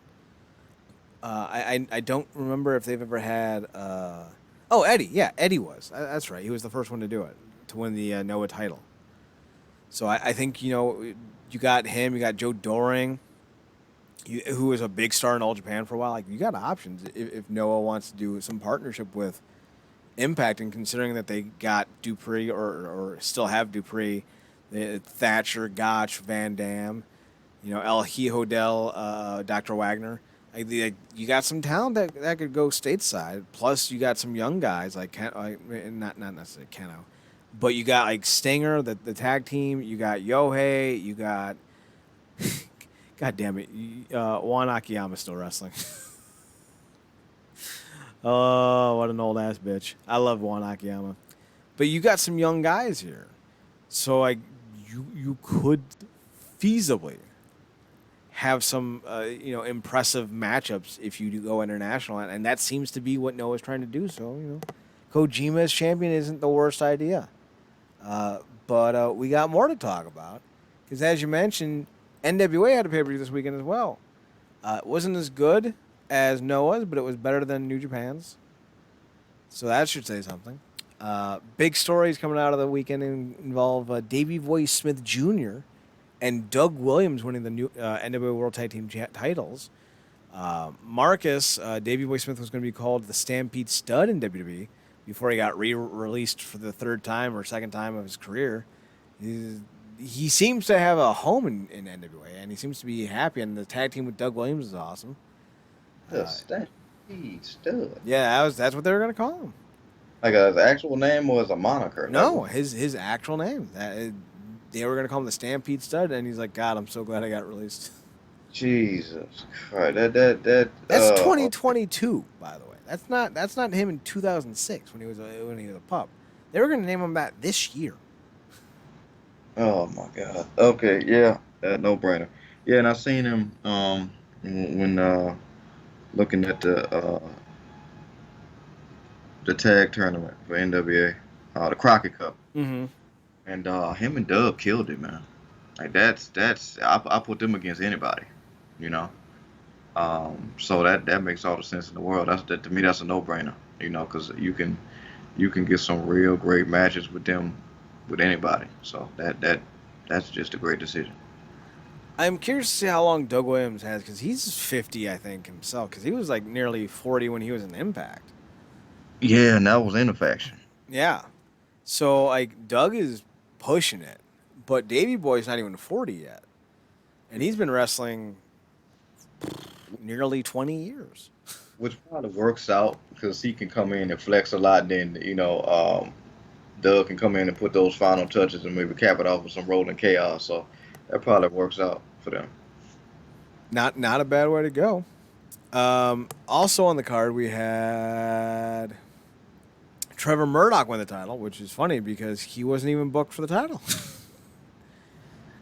I don't remember if they've ever had. Eddie. Yeah, Eddie was. That's right. He was the first one to do it, to win the Noah title. So I think you got him. You got Joe Doring, who was a big star in All Japan for a while. Like you got options if Noah wants to do some partnership with Impact, and considering that they got Dupree or still have Dupree, Thatcher, Gotch, Van Dam. El Hijo Dr. Wagner. You got some talent that could go stateside. Plus, you got some young guys like not necessarily Keno, but you got like Stinger, the tag team. You got Yohei. You got, God damn it, Juan Akiyama still wrestling. Oh, what an old ass bitch. I love Juan Akiyama, but you got some young guys here, so like you could feasibly have some impressive matchups if you do go international, and that seems to be what Noah's trying to do. So Kojima as champion isn't the worst idea, but we got more to talk about because as you mentioned, NWA had a pay-per-view this weekend as well. It wasn't as good as Noah's, but it was better than New Japan's, so that should say something. Big stories coming out of the weekend involve Davey Boy Smith Jr. and Doug Williams winning the new NWA World Tag Team titles. Marcus, Davey Boy Smith was going to be called the Stampede Stud in WWE before he got re-released for the third time or second time of his career. He seems to have a home in NWA, and he seems to be happy, and the tag team with Doug Williams is awesome. The Stampede Stud. Yeah, that's what they were going to call him. Like his actual name or as a moniker? No, Like, his actual name. They were going to call him the Stampede Stud, and he's like, God, I'm so glad I got released. Jesus Christ. That's 2022, by the way. That's not him in 2006 when he was a pup. They were going to name him that this year. Oh my God. Okay, yeah, no brainer. Yeah, and I seen him when looking at the tag tournament for NWA, the Crockett Cup, Mm-hmm. and him and Dub killed it, man. Like that's I put them against anybody, you know. So that makes all the sense in the world. To me that's a no brainer, you know, because you can get some real great matches with them with anybody. So that's just a great decision. I'm curious to see how long Doug Williams has, because he's 50, I think, himself, because he was like nearly 40 when he was in Impact. Yeah, and that was in a faction. Yeah. So, like, Doug is pushing it, but Davey Boy's not even 40 yet. And he's been wrestling nearly 20 years. Which probably works out because he can come in and flex a lot. Then Doug can come in and put those final touches and maybe cap it off with some rolling chaos. So that probably works out for them. Not a bad way to go. Also on the card, we had Trevor Murdoch win the title, which is funny because he wasn't even booked for the title.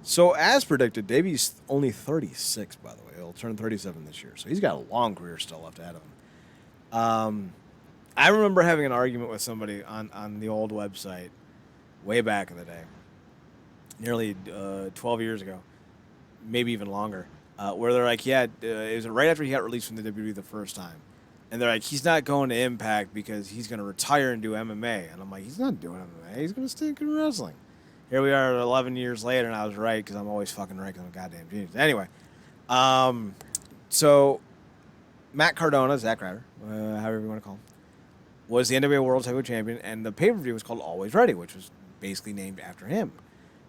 So, as predicted, Davey's only 36, by the way. He'll turn 37 this year. So, he's got a long career still left ahead of him. I remember having an argument with somebody on the old website way back in the day, nearly 12 years ago, maybe even longer, where they're like, yeah, it was right after he got released from the WWE the first time. And they're like, he's not going to Impact because he's going to retire and do MMA. And I'm like, he's not doing MMA. He's going to stick in wrestling. Here we are 11 years later, and I was right because I'm always fucking right because I'm a goddamn genius. Anyway, so Matt Cardona, Zack Ryder, however you want to call him, was the NWA World Heavyweight Champion, and the pay-per-view was called Always Ready, which was basically named after him.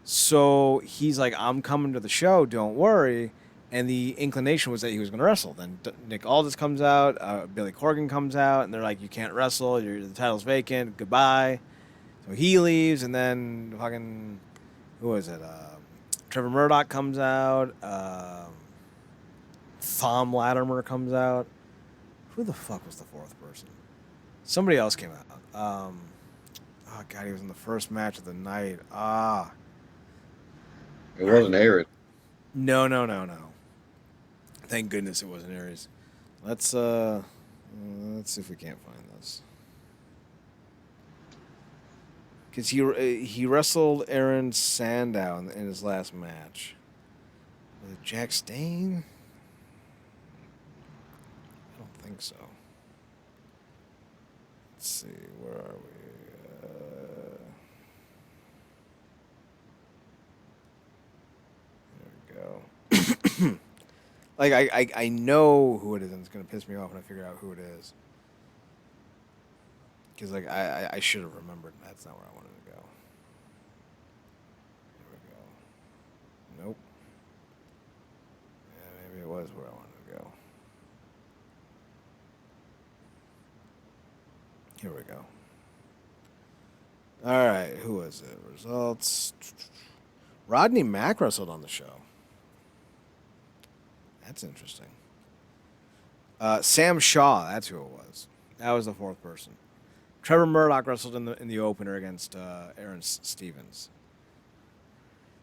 So he's like, I'm coming to the show, don't worry. And the inclination was that he was going to wrestle. Then Nick Aldis comes out, Billy Corgan comes out, and they're like, you can't wrestle, the title's vacant, goodbye. So he leaves, and then fucking, who was it? Trevor Murdoch comes out. Thom Latimer comes out. Who the fuck was the fourth person? Somebody else came out. Oh, God, he was in the first match of the night. It wasn't Aries. No. Thank goodness it wasn't Aries. Let's see if we can't find this. Because he wrestled Aaron Sandow in his last match. Was it Jack Stain? I don't think so. Let's see, where are we? There we go. Like, I know who it is, and it's going to piss me off when I figure out who it is. Because, like, I should have remembered. That's not where I wanted to go. There we go. Nope. Yeah, maybe it was where I wanted to go. Here we go. All right, who was it? Results. Rodney Mack wrestled on the show. That's interesting. Sam Shaw, that's who it was. That was the fourth person. Trevor Murdoch wrestled in the opener against Aaron Stevens.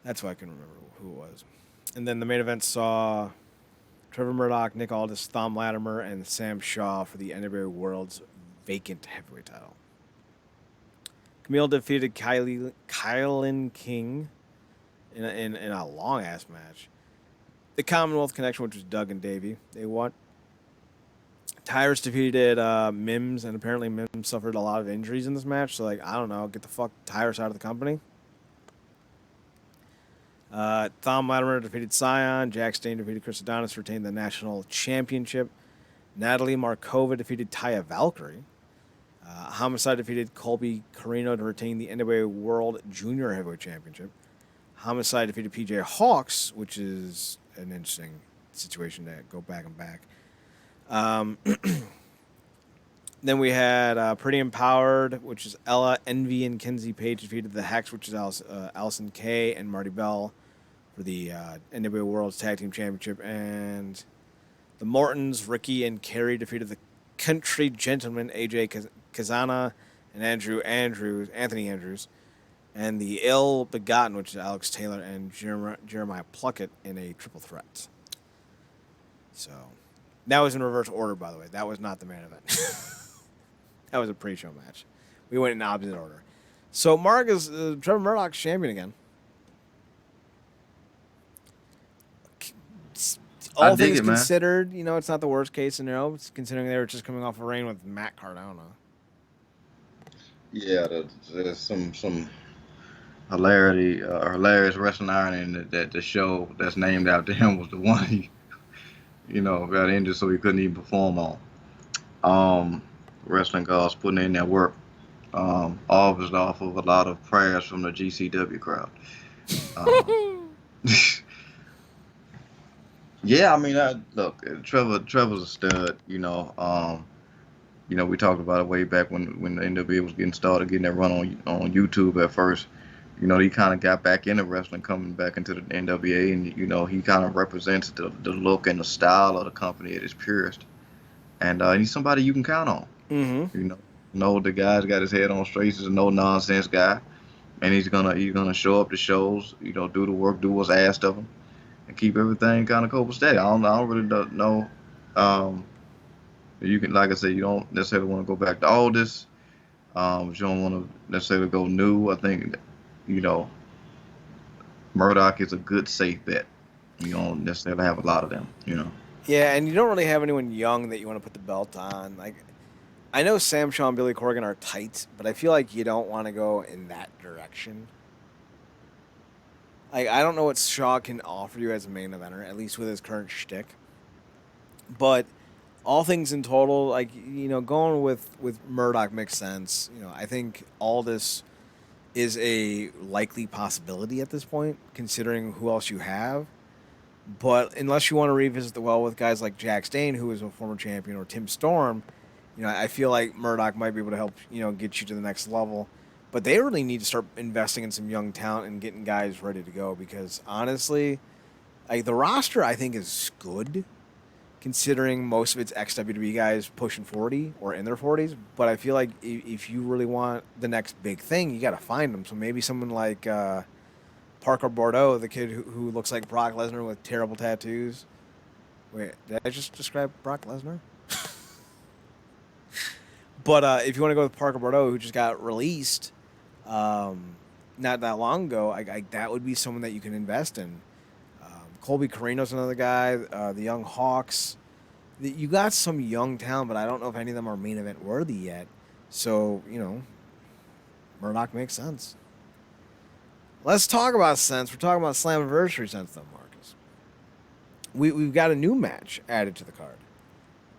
That's why I can remember who it was. And then the main event saw Trevor Murdoch, Nick Aldis, Thom Latimer, and Sam Shaw for the NWA World's vacant heavyweight title. Camille defeated Kylan King in a long-ass match. The Commonwealth Connection, which was Doug and Davey, they won. Tyrus defeated Mims, and apparently Mims suffered a lot of injuries in this match. So, like, I don't know, get the fuck Tyrus out of the company. Thom Latimer defeated Scion. Jack Stain defeated Chris Adonis to retain the national championship. Natalie Markova defeated Taya Valkyrie. Homicide defeated Colby Carino to retain the NWA World Junior Heavyweight Championship. Homicide defeated PJ Hawks, which is an interesting situation to go back and back. Then we had Pretty Empowered, which is Ella, Envy, and Kenzie Page defeated the Hex, which is Allison Kay and Marty Bell for the NWA World Tag Team Championship. And the Mortons, Ricky, and Kerry defeated the Country Gentlemen, AJ Kazana and Anthony Andrews. And the Ill Begotten, which is Alex Taylor and Jeremiah Pluckett in a triple threat. So, that was in reverse order, by the way. That was not the main event. That was a pre-show match. We went in opposite order. So, Trevor Murdoch's champion again. All things considered, you know, it's not the worst case scenario, considering they were just coming off a reign with Matt Cardona. Yeah, there's some hilarious wrestling irony that the show that's named after him was the one he, got injured so he couldn't even perform on. Wrestling gods putting in their work, obviously off of a lot of prayers from the GCW crowd. Yeah, I mean, look, Trevor's a stud. We talked about it way back when the NWA was getting started, getting that run on YouTube at first. He kind of got back into wrestling, coming back into the NWA, and he kind of represents the look and the style of the company at its purest. And he's somebody you can count on. Mm-hmm. The guy's got his head on straight. He's a no nonsense guy, and he's gonna show up to shows. Do the work, do what's asked of him, and keep everything kind of cold steady. I don't really know. You can, like I said, you don't necessarily want to go back to all this. You don't want to necessarily go new. I think Murdoch is a good safe bet. You don't necessarily have a lot of them. Yeah, and you don't really have anyone young that you want to put the belt on. Like, I know Sam Shaw and Billy Corgan are tight, but I feel like you don't want to go in that direction. Like, I don't know what Shaw can offer you as a main eventer, at least with his current shtick. But all things in total, like, going with Murdoch makes sense. I think all this is a likely possibility at this point, considering who else you have. But unless you want to revisit the well with guys like Jack Stain, who is a former champion, or Tim Storm, I feel like Murdoch might be able to help, get you to the next level. But they really need to start investing in some young talent and getting guys ready to go, because honestly, like, the roster I think is good, considering most of it's ex-WWE guys pushing 40 or in their 40s. But I feel like if you really want the next big thing, you got to find them. So maybe someone like Parker Bordeaux, the kid who looks like Brock Lesnar with terrible tattoos. Wait, did I just describe Brock Lesnar? But if you want to go with Parker Bordeaux, who just got released not that long ago, that would be someone that you can invest in. Colby Carino's another guy. The Young Hawks. You got some young talent, but I don't know if any of them are main event worthy yet. So, Murdoch makes sense. Let's talk about sense. We're talking about Slammiversary sense, though, Marcus. We've got a new match added to the card.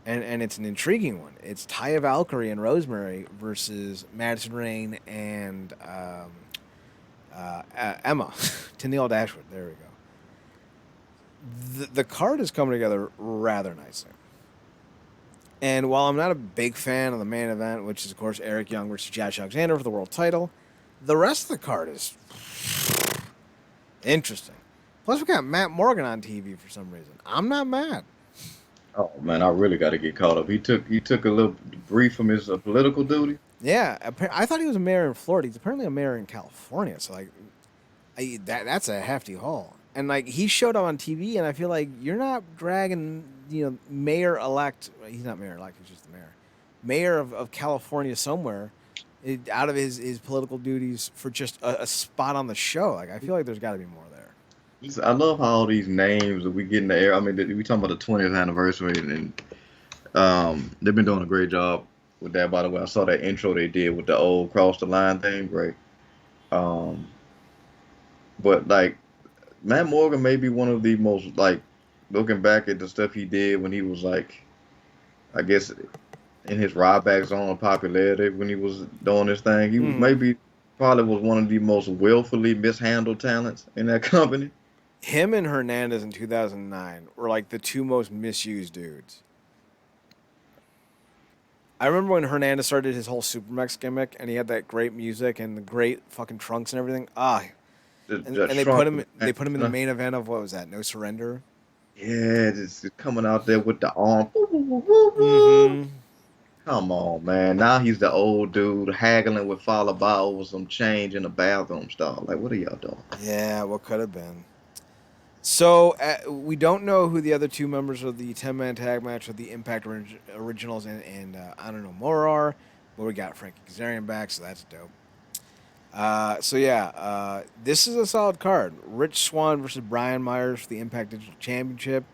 And it's an intriguing one. It's Taya Valkyrie and Rosemary versus Madison Rayne and Emma. Tennille Dashwood. There we go. The card is coming together rather nicely. And while I'm not a big fan of the main event, which is, of course, Eric Young versus Josh Alexander for the world title, the rest of the card is interesting. Plus, we got Matt Morgan on TV for some reason. I'm not mad. Oh man, I really got to get caught up. He took a little brief from his political duty. Yeah, I thought he was a mayor in Florida. He's apparently a mayor in California. So like, that's a hefty haul. And like, he showed up on TV, and I feel like you're not dragging mayor-elect. He's not mayor-elect. He's just the mayor. Mayor of California somewhere out of his political duties for just a spot on the show. Like, I feel like there's got to be more there. I love how all these names that we get in the air. I mean, we talking about the 20th anniversary, and They've been doing a great job with that. By the way, I saw that intro they did with the old cross the line thing. Great. Um, but like Matt Morgan may be one of the most like looking back at the stuff he did when he was like I guess in his Ryback zone of popularity when he was doing this thing. He was Mm. maybe probably was one of the most willfully mishandled talents in that company. Him and Hernandez in 2009 were like the two most misused dudes. I remember when Hernandez started his whole Supermax gimmick, and he had that great music and the great fucking trunks and everything. That And shrunk. they put him in the main event of what was that? No Surrender. Yeah, just coming out there with the arm. Mm-hmm. Come on, man. Now he's the old dude haggling with Falaba over some change in a bathroom stall. Like, what are y'all doing? Yeah, what could have been. So we don't know who the other two members of the 10-man tag match of the Impact Originals and I don't know more are, but we got Frankie Kazarian back, so that's dope. This is a solid card. Rich Swann versus Brian Myers for the Impact Digital Championship.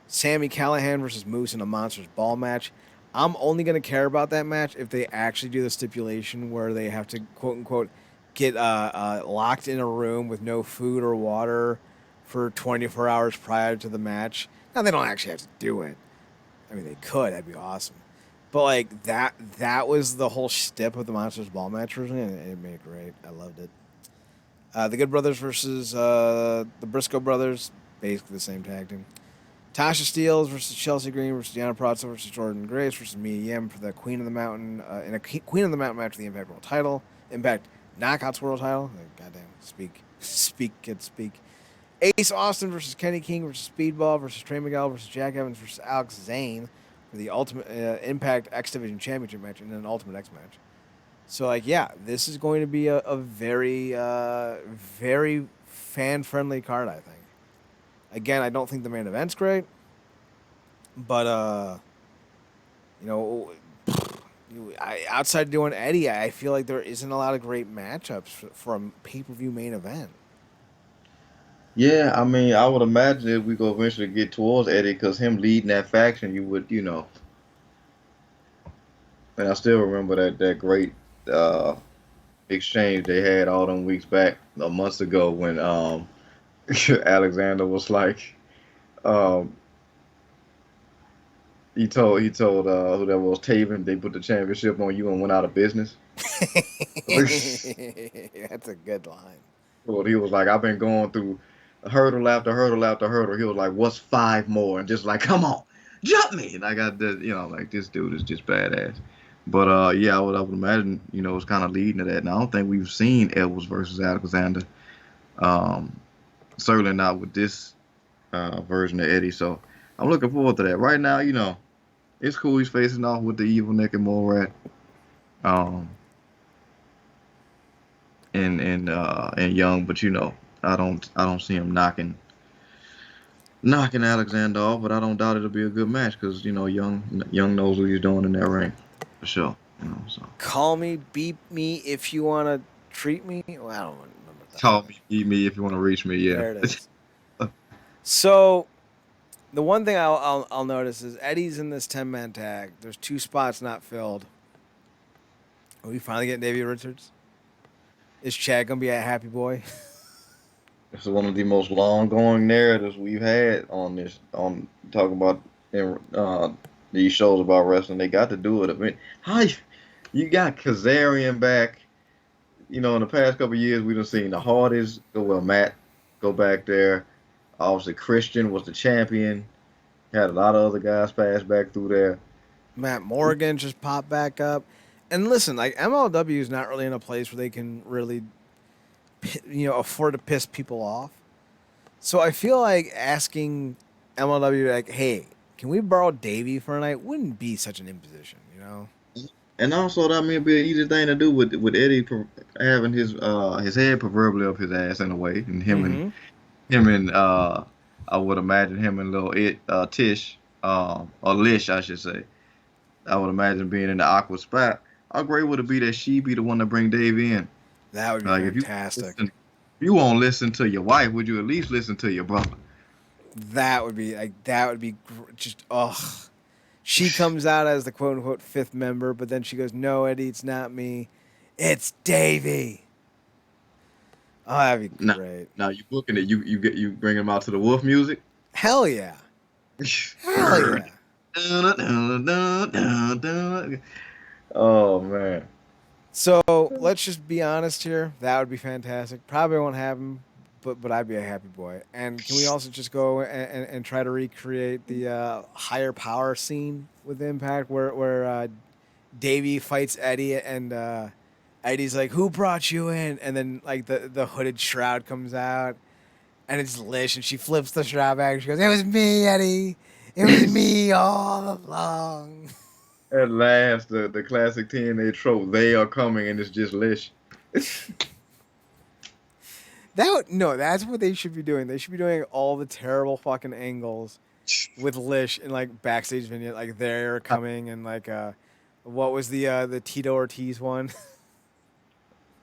Sammy Callahan versus Moose in a Monsters Ball match. I'm only going to care about that match if they actually do the stipulation where they have to, quote unquote, get locked in a room with no food or water for 24 hours prior to the match. Now, they don't actually have to do it. I mean, they could. That'd be awesome. But, like, that was the whole stip of the Monsters Ball match version, and it made it great. I loved it. The Good Brothers versus the Briscoe Brothers, basically the same tag team. Tasha Steelz versus Chelsea Green versus Deanna Prazo versus Jordan Grace versus Mia Yim for the Queen of the Mountain in a Queen of the Mountain match for the Impact World Title. Impact Knockouts World Title. Goddamn, speak, kid, speak. Ace Austin versus Kenny King versus Speedball versus Trey Miguel versus Jack Evans versus Alex Zane for the Ultimate Impact X Division Championship match and an Ultimate X match. So, like, yeah, this is going to be a very, very fan-friendly card, I think. Again, I don't think the main event's great, but you know, outside doing Eddie, I feel like there isn't a lot of great matchups for a pay-per-view main event. Yeah, I mean, I would imagine if we go eventually get towards Eddie, because him leading that faction, you would, and I still remember that great uh, exchange they had all them weeks back, months ago, when Alexander was like, um, he told who that was Taven they put the championship on you and went out of business. That's a good line. Well, he was like, I've been going through hurdle after hurdle after hurdle. He was like, what's five more? And just like, come on, jump me. And I got this, like this dude is just badass. But yeah, I would imagine, it's kind of leading to that. And I don't think we've seen Edwards versus Alexander. Um, Certainly not with this version of Eddie. So I'm looking forward to that. Right now, it's cool. He's facing off with the evil Nick and Morat. Um, and Young, but I don't see him knocking Alexander off, but I don't doubt it'll be a good match because Young knows what he's doing in that ring for sure. So Call me, beat me if you want to treat me. Well, I don't remember that. call me, beat me if you want to reach me. Yeah. There it is. So the one thing I'll notice is Eddie's in this 10-man tag. There's 2 spots not filled. Are we finally getting Davey Richards? Is Chad gonna be a happy boy? It's one of the most long-going narratives we've had on talking about in these shows about wrestling. They got to do it. I mean, how you got Kazarian back? In the past couple of years, we've seen the Hardys Matt go back there. Obviously, Christian was the champion. Had a lot of other guys pass back through there. Matt Morgan just popped back up. And listen, like MLW is not really in a place where they can really, afford to piss people off. So I feel like asking MLW, like, hey, can we borrow Davey for a night? Wouldn't be such an imposition, And also, that may be an easy thing to do with Eddie having his head proverbially up his ass in a way, and Mm-hmm. him and I would imagine him and Tish or Lish, I should say. I would imagine being in the awkward spot. How great would it be that she be the one to bring Dave in? That would be Like fantastic. if you won't listen to your wife, would you at least listen to your brother? That would be just ugh. She comes out as the quote unquote fifth member, but then she goes, "No, Eddie, it's not me. It's Davey." Oh, that'd be Now, great. now you booking it. You bring him out to the Wolf music. Hell yeah. Hell yeah. Oh man. So let's just be honest here. That would be fantastic. Probably won't happen, but I'd be a happy boy. And can we also just go and try to recreate the higher power scene with Impact where Davey fights Eddie and Eddie's like, "Who brought you in?" And then like the hooded shroud comes out and it's Lish and she flips the shroud back and she goes, "It was me, Eddie. It was me all along." At last, the classic TNA trope. They are coming, and it's just Lish. No, that's what they should be doing. They should be doing all the terrible fucking angles with Lish and like backstage vignette, like they're coming and like what was the Tito Ortiz one?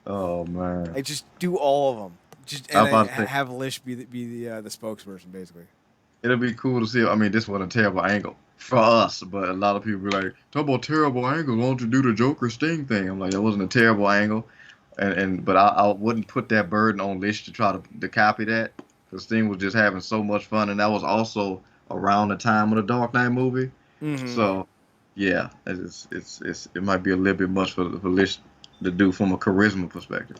Oh man. Like just do all of them. Just I'm and then about to say, have Lish be the spokesperson basically. it'll be cool to see. I mean, this wasn't a terrible angle for us, but a lot of people be like, "Talk about terrible angles. Why don't you do the Joker Sting thing?" I'm like, that wasn't a terrible angle, but I wouldn't put that burden on Lish to try to copy that, because Sting was just having so much fun, and that was also around the time of the Dark Knight movie. Mm-hmm. So, yeah, it might be a little bit much for Lish to do from a charisma perspective.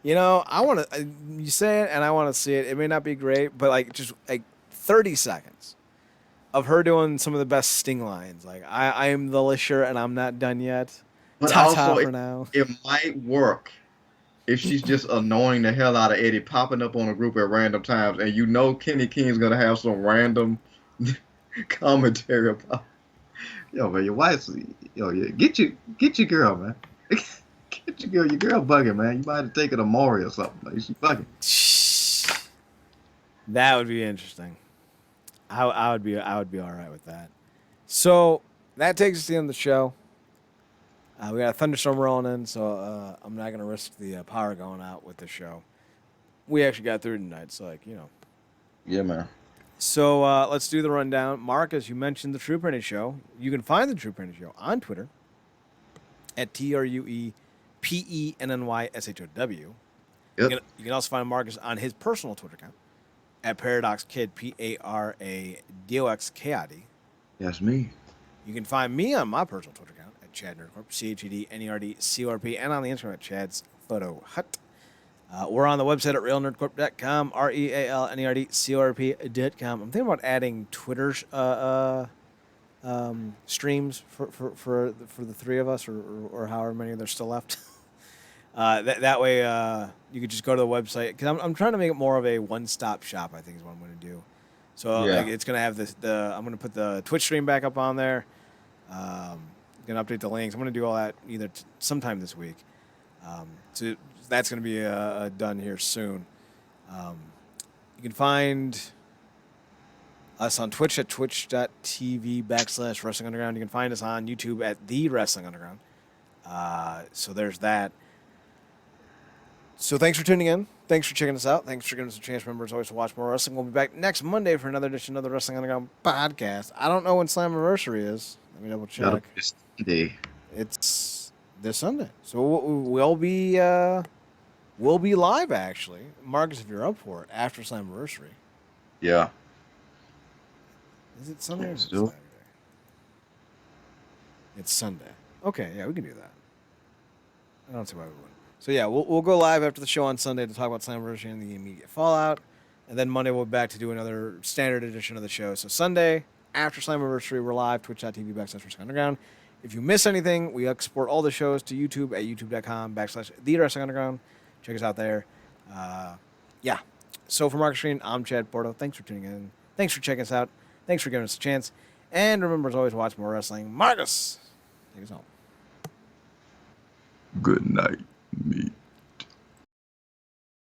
You know, I want to. You say it, and I want to see it. It may not be great, but like just like 30 seconds of her doing some of the best Sting lines. Like I am the Lisher, and I'm not done yet. But Ta also, for now. it might work if she's just annoying the hell out of Eddie, popping up on a group at random times, and you know Kenny King's gonna have some random commentary about, yo man, your wife's, yo, yeah, get your girl, man. Get your girl bugging, man. You might have taken a Maury or something. Like, she bugging. That would be interesting. I would be all right with that. So that takes us to the end of the show. We got a thunderstorm rolling in, so I'm not gonna risk the power going out with the show. We actually got through tonight, so like Yeah, man. So let's do the rundown. Marcus, you mentioned the True Printing Show. You can find the True Printing Show on Twitter at TruePennyShow. Yep. You can also find Marcus on his personal Twitter account at ParadoxKid, ParadoxKid. That's me. You can find me on my personal Twitter account at Chad Nerdcorp, ChadNerdCorp, and on the Instagram at Chad's Photo Hut. We're on the website at realnerdcorp.com, RealNerdcorp.com. I'm thinking about adding Twitter streams for the three of us, or however many there's still left. That way you could just go to the website, because I'm trying to make it more of a one-stop shop, I think is what I'm going to do. So Yeah. like, it's going to have I'm going to put the Twitch stream back up on there. Going to update the links. I'm going to do all that either sometime this week. So that's going to be done here soon. You can find us on Twitch at twitch.tv/Wrestling Underground. You can find us on YouTube at The Wrestling Underground. So there's that. So thanks for tuning in. Thanks for checking us out. Thanks for giving us a chance, remember, as always, to watch more wrestling. We'll be back next Monday for another edition of the Wrestling Underground podcast. I don't know when Slammiversary is. Let me double check. It's this Sunday. So we'll be live, actually. Marcus, if you're up for it, after Slammiversary. Yeah. Is it Sunday or is it Still. Saturday? It's Sunday. Okay, yeah, we can do that. I don't see why we wouldn't. So yeah, we'll go live after the show on Sunday to talk about Slammiversary and the immediate fallout, and then Monday we'll be back to do another standard edition of the show. So Sunday after Slammiversary, we're live, twitch.tv/Wrestling Underground. If you miss anything, we export all the shows to YouTube at youtube.com/The Wrestling Underground. Check us out there. Yeah. So for Marcus Green, I'm Chad Porto. Thanks for tuning in. Thanks for checking us out. Thanks for giving us a chance. And remember, as always, watch more wrestling. Marcus, take us home. Good night, me.